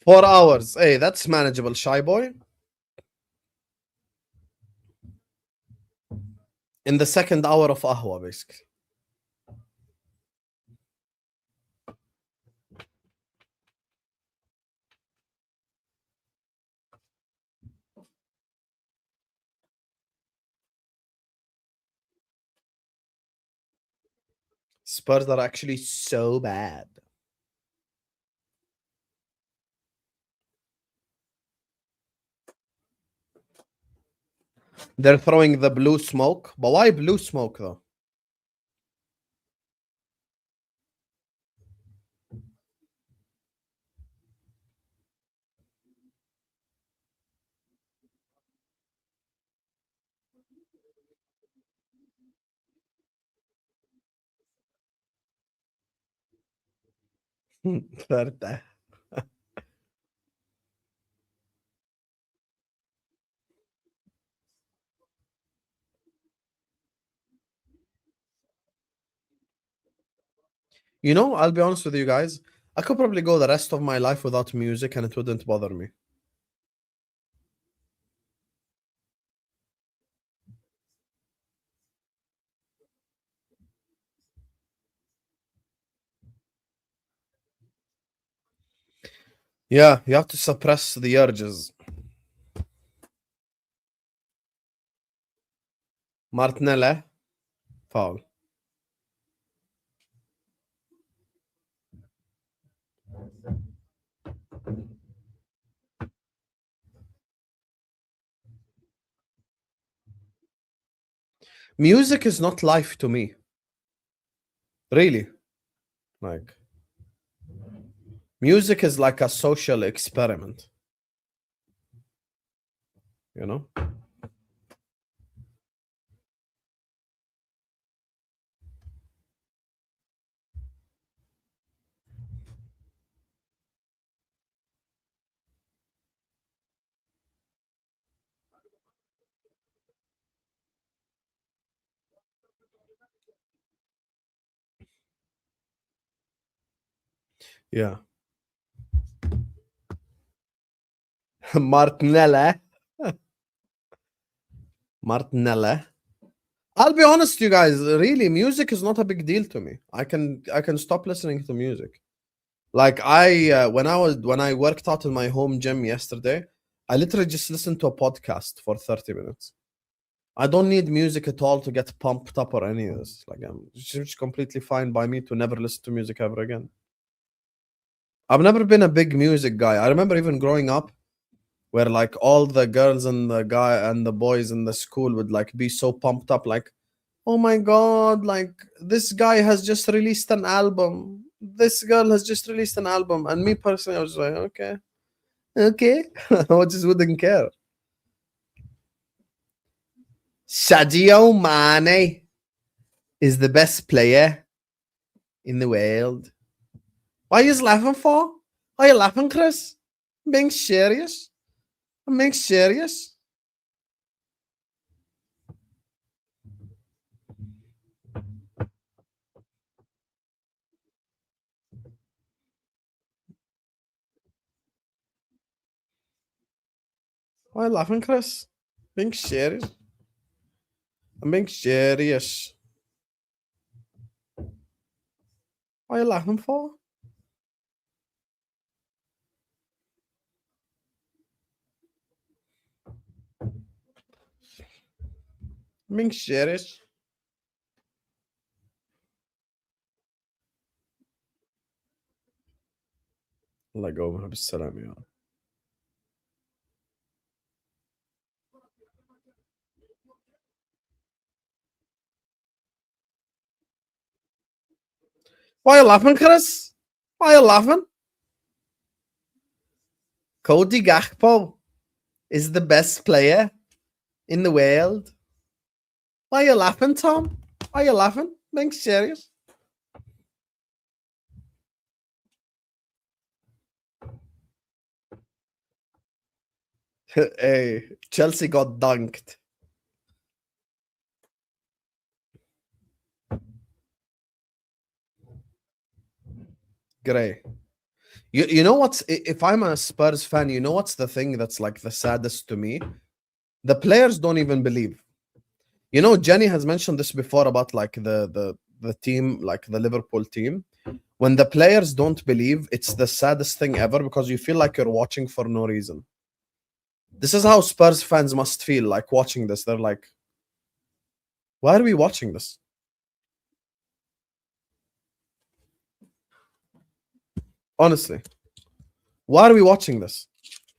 Four hours. Hey, that's manageable, shy boy. In the second hour of Ahwa, basically. Spurs are actually so bad. They're throwing the blue smoke. But why blue smoke, though? Verde. You know, I'll be honest with you guys. I could probably go the rest of my life without music and it wouldn't bother me. Yeah, you have to suppress the urges. Martinelli. Foul. Music is not life to me. Really. Like, music is like a social experiment. You know? Yeah. Martinelli. Martinelli. I'll be honest, you guys. Really, music is not a big deal to me. I can stop listening to music. Like when I worked out in my home gym yesterday, I literally just listened to a podcast for 30 minutes. I don't need music at all to get pumped up or any of this. Like, it's just completely fine by me to never listen to music ever again. I've never been a big music guy. I remember even growing up where like all the girls and the guy and the boys in the school would like be so pumped up, like, oh my god, like this guy has just released an album. This girl has just released an album. And me personally, I was like, okay. Okay. I just wouldn't care. Sadio Mane is the best player in the world. Why are you laughing for? Are you laughing, Chris? I'm being serious. I'm being serious. Why are you laughing, Chris? Being serious. I'm being serious. Why are you laughing for? I'm being serious. الله يقومها بالسلامة يا رب. Why are you laughing, Chris? Why are you laughing? Cody Gakpo is the best player in the world. Why are you laughing, Tom? Why are you laughing? Being serious. Hey, Chelsea got dunked. Gray. You know what's, if I'm a Spurs fan, you know what's the thing that's like the saddest to me? The players don't even believe. You know, Jenny has mentioned this before about like the team, like the Liverpool team. When the players don't believe, it's the saddest thing ever because you feel like you're watching for no reason. This is how Spurs fans must feel like watching this. They're like, why are we watching this? Honestly, why are we watching this?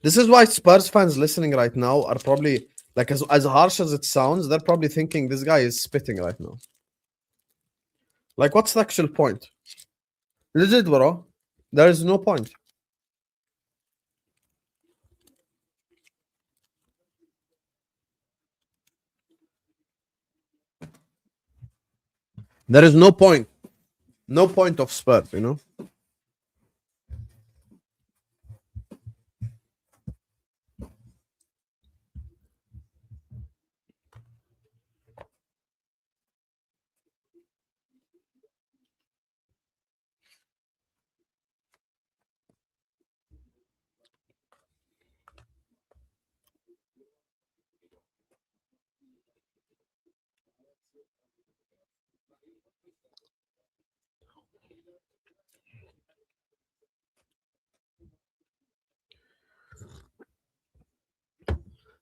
This is why Spurs fans listening right now are probably like, as harsh as it sounds, they're probably thinking this guy is spitting right now. Like, what's the actual point? Legit, bro. There is no point. There is no point. No point of Spurs, you know?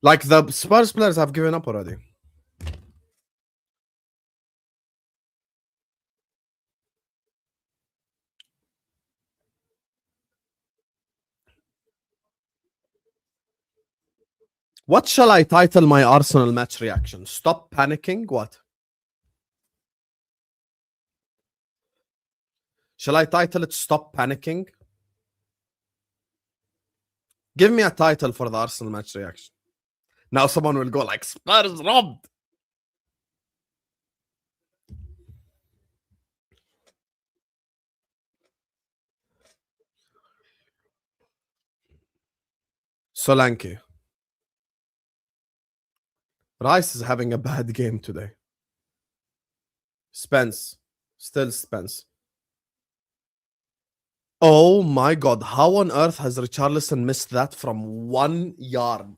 Like, the Spurs players have given up already. What shall I title my Arsenal match reaction? Stop panicking? What? Shall I title it Stop Panicking? Give me a title for the Arsenal match reaction. Now someone will go like, Spurs robbed. Solanke. Rice is having a bad game today. Spence. Still Spence. Oh my god. How on earth has Richarlison missed that from 1 yard?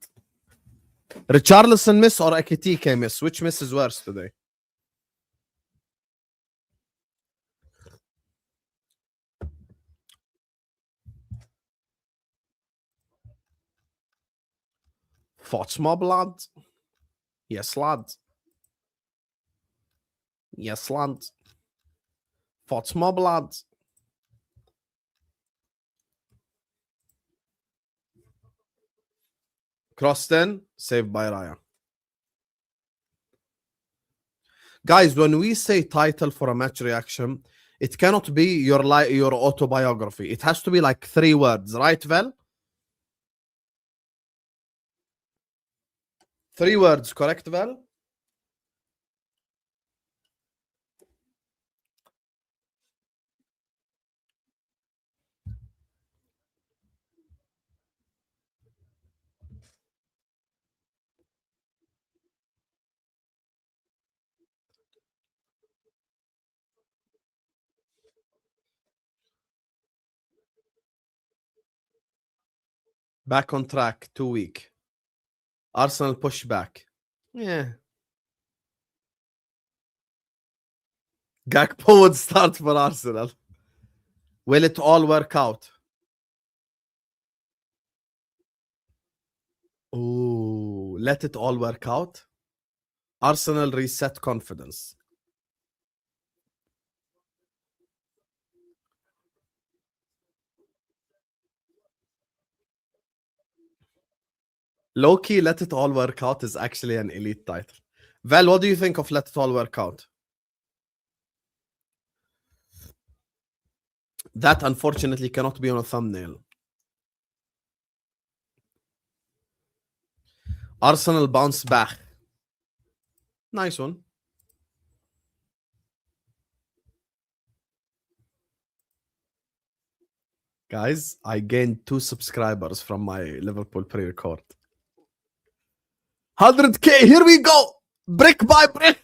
Richarlison miss or Ekitike miss? Which miss is worse today? Fought mob, lad. Yes, lad. Yes, lad. Fought mob, lad. Crossed in, saved by Raya. Guys, when we say title for a match reaction, it cannot be your autobiography. It has to be like 3 words, right, Vel? 3 words, correct, Vel? Back on track, 2 week. Arsenal push back. Yeah. Gakpo would start for Arsenal. Will it all work out? Oh, let it all work out. Arsenal reset confidence. Low-key, let it all work out is actually an elite title. Val, what do you think of let it all work out? That unfortunately cannot be on a thumbnail. Arsenal bounce back. Nice one. Guys, I gained 2 subscribers from my Liverpool pre-record. 100k, here we go! Brick by brick!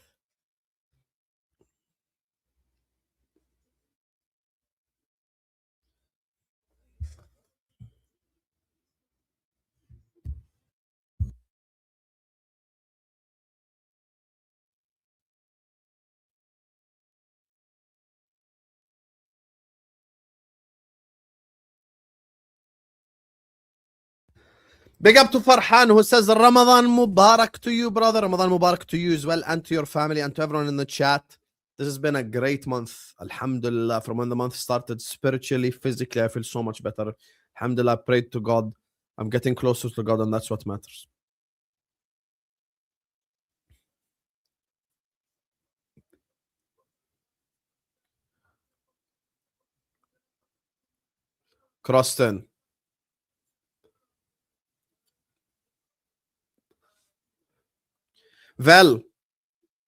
Big up to Farhan who says Ramadan Mubarak to you, brother. Ramadan Mubarak to you as well, and to your family, and to everyone in the chat. This has been a great month. Alhamdulillah. From when the month started, spiritually, physically, I feel so much better. Alhamdulillah, I prayed to God. I'm getting closer to God, and that's what matters. Crossed in. Well,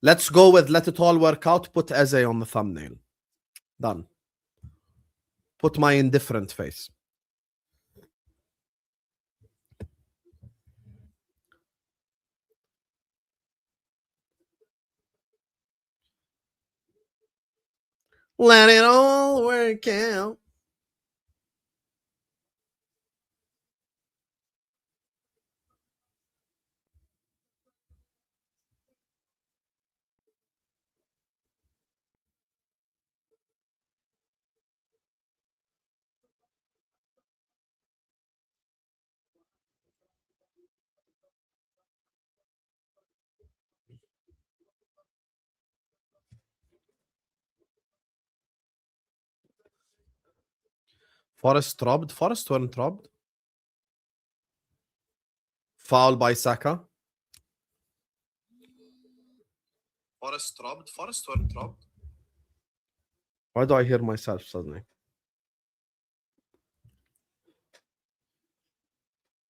let's go with let it all work out. Put Eze on the thumbnail. Done. Put my indifferent face. Let it all work out. Forest robbed. Forest weren't robbed. Foul by Saka. Forest robbed. Forest weren't robbed. Why do I hear myself suddenly?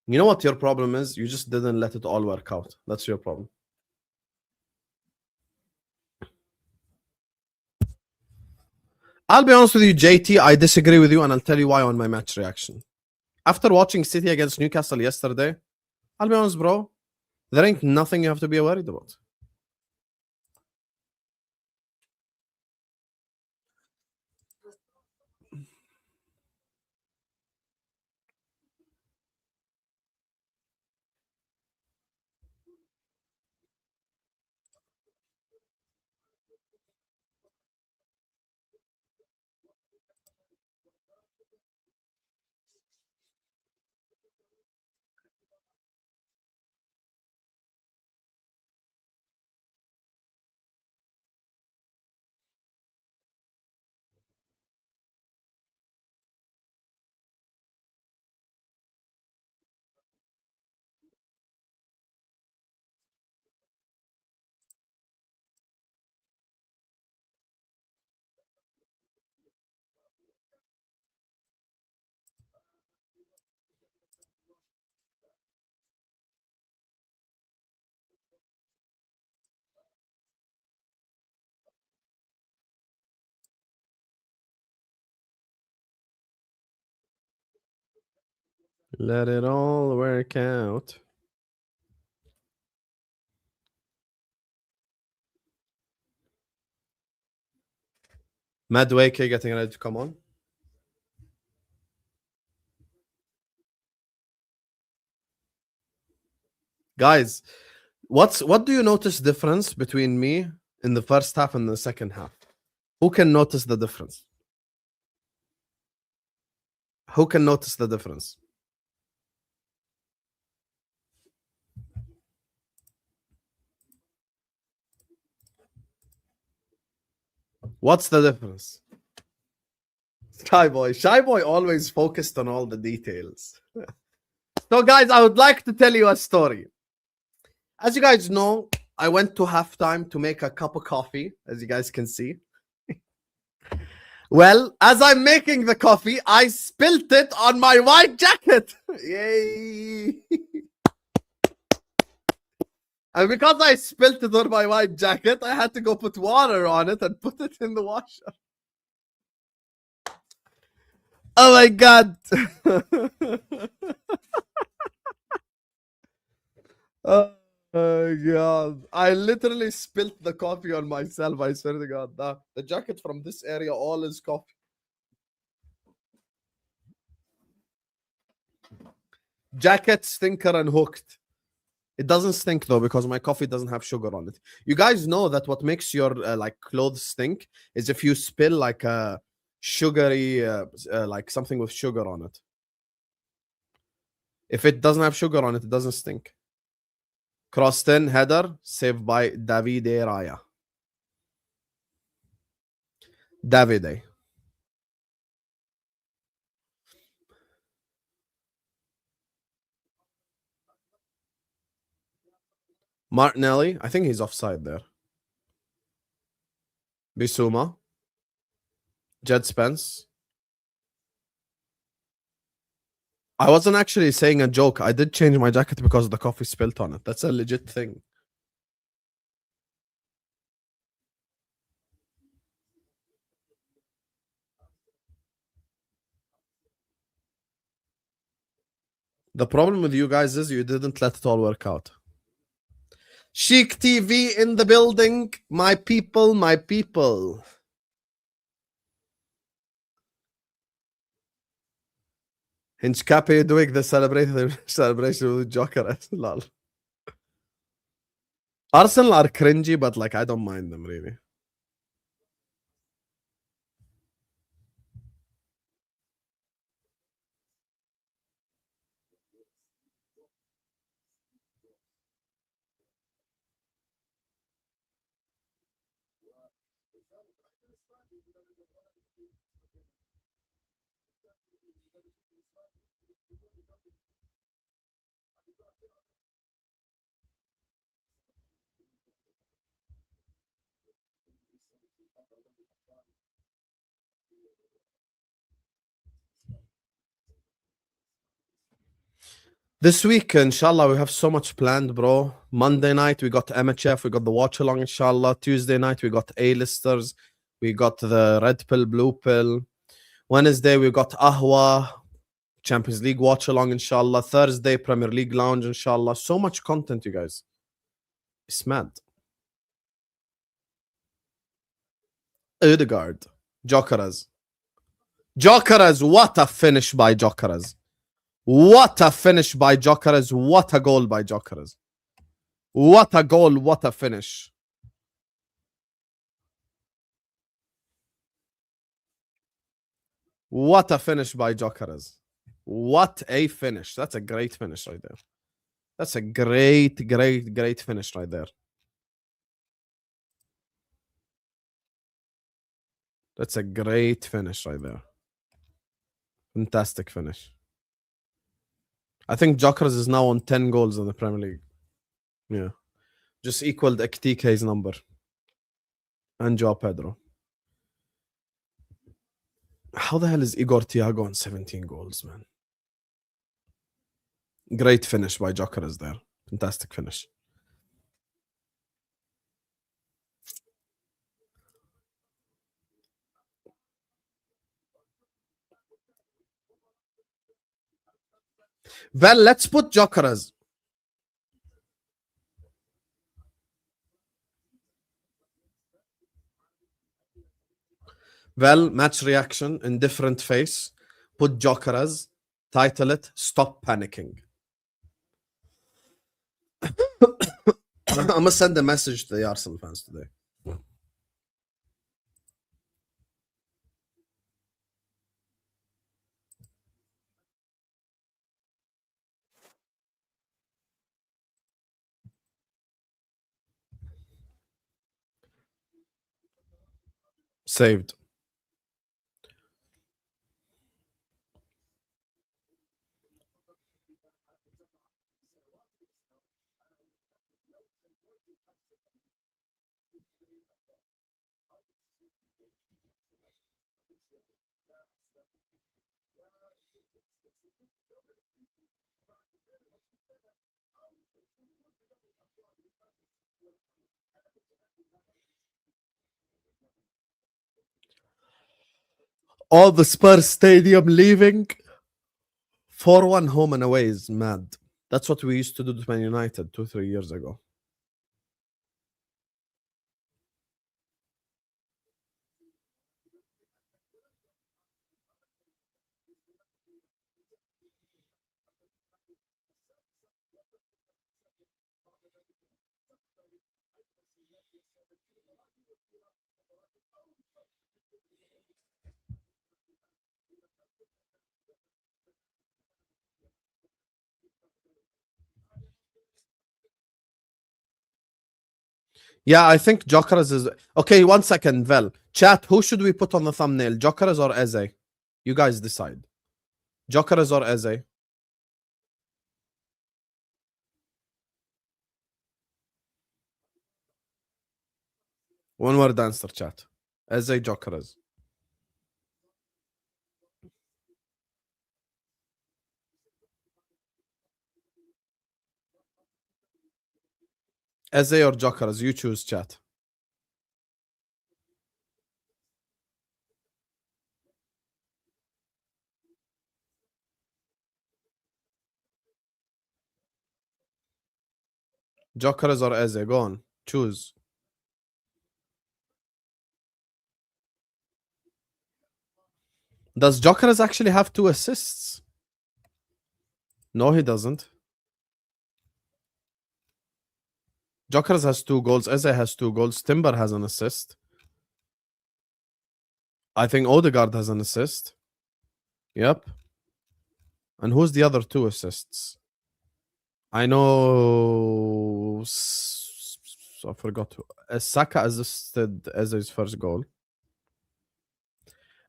You know what your problem is? You just didn't let it all work out. That's your problem. I'll be honest with you, JT. I disagree with you, and I'll tell you why on my match reaction. After watching City against Newcastle yesterday, I'll be honest, bro. There ain't nothing you have to be worried about. Let it all work out. Madwake getting ready to come on. Guys, what do you notice difference between me in the first half and the second half? Who can notice the difference? Who can notice the difference? What's the difference? Shy boy always focused on all the details. So guys, I would like to tell you a story. As you guys know, I went to halftime to make a cup of coffee, as you guys can see. Well, as I'm making the coffee, I spilt it on my white jacket. Yay! And because I spilt it on my white jacket, I had to go put water on it and put it in the washer. Oh my god! Oh my god! I literally spilt the coffee on myself. I swear to God, the jacket from this area all is coffee. Jacket, stinker, and hooked. It doesn't stink though because my coffee doesn't have sugar on it. You guys know that what makes your like clothes stink is if you spill like a sugary, like something with sugar on it. If it doesn't have sugar on it, it doesn't stink. Crossed in header saved by Davide Raya. Davide. Martinelli, I think he's offside there. Bissouma. Jed Spence. I wasn't actually saying a joke. I did change my jacket because the coffee spilt on it. That's a legit thing. The problem with you guys is you didn't let it all work out. Chic TV in the building. My people, my people. Hinchcape doing the celebration with Joker. Lol. Arsenal are cringy, but like I don't mind them really. This week, inshallah, we have so much planned, bro. Monday night, we got MHF, we got the watch-along, inshallah. Tuesday night, we got A-listers. We got the red pill, blue pill. Wednesday, we got Ahwa, Champions League watch-along, inshallah. Thursday, Premier League lounge, inshallah. So much content, you guys. It's mad. Odegaard. Jokeras. Jokeras, what a finish by Jokeras. What a finish by Jokeras. What a goal by Jokeras. What a goal. What a finish. What a finish by Jokeras. What a finish. That's a great finish right there. That's a great, great, great finish right there. That's a great finish right there. Fantastic finish. I think Jokeras is now on 10 goals in the Premier League. Yeah. Just equaled TK's number. And Joao Pedro. How the hell is Igor Thiago on 17 goals, man? Great finish by Jokeras there. Fantastic finish. Well, let's put Jokeras. Well, match reaction in different face. Put Jokeras. Title it Stop Panicking. I'm gonna send a message to the Arsenal fans today. Saved. All the Spurs stadium leaving. 4-1 home and away is mad. That's what we used to do to Man United 2-3 years ago. Yeah, I think Jokeras is okay. 1 second, Vel. Chat, who should we put on the thumbnail? Jokeras or Eze? You guys decide. Jokeras or Eze? One word answer, chat. Eze, Jokeras. Eze or Jokeras? You choose, chat. Jokeras or Eze? Go on. Choose. Does Jokeras actually have 2 assists? No, he doesn't. Jokeras has 2 goals. Eze has 2 goals. Timber has an assist. I think Odegaard has an assist. Yep. And who's the other 2 assists? I know. I forgot who. Saka assisted Eze's first goal.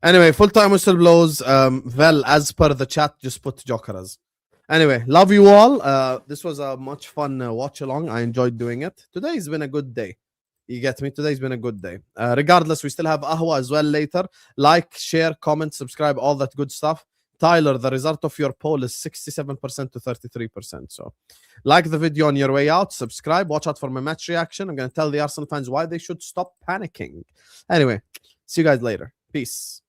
Anyway, full time whistle blows. Well, as per the chat, just put Jokeras. Anyway, love you all. This was a much fun watch along. I enjoyed doing it. Today's been a good day. You get me? Today's been a good day. Regardless, we still have Ahwa as well later. Like, share, comment, subscribe, all that good stuff. Tyler, the result of your poll is 67% to 33%. So, like the video on your way out, subscribe, watch out for my match reaction. I'm going to tell the Arsenal fans why they should stop panicking. Anyway, see you guys later. Peace.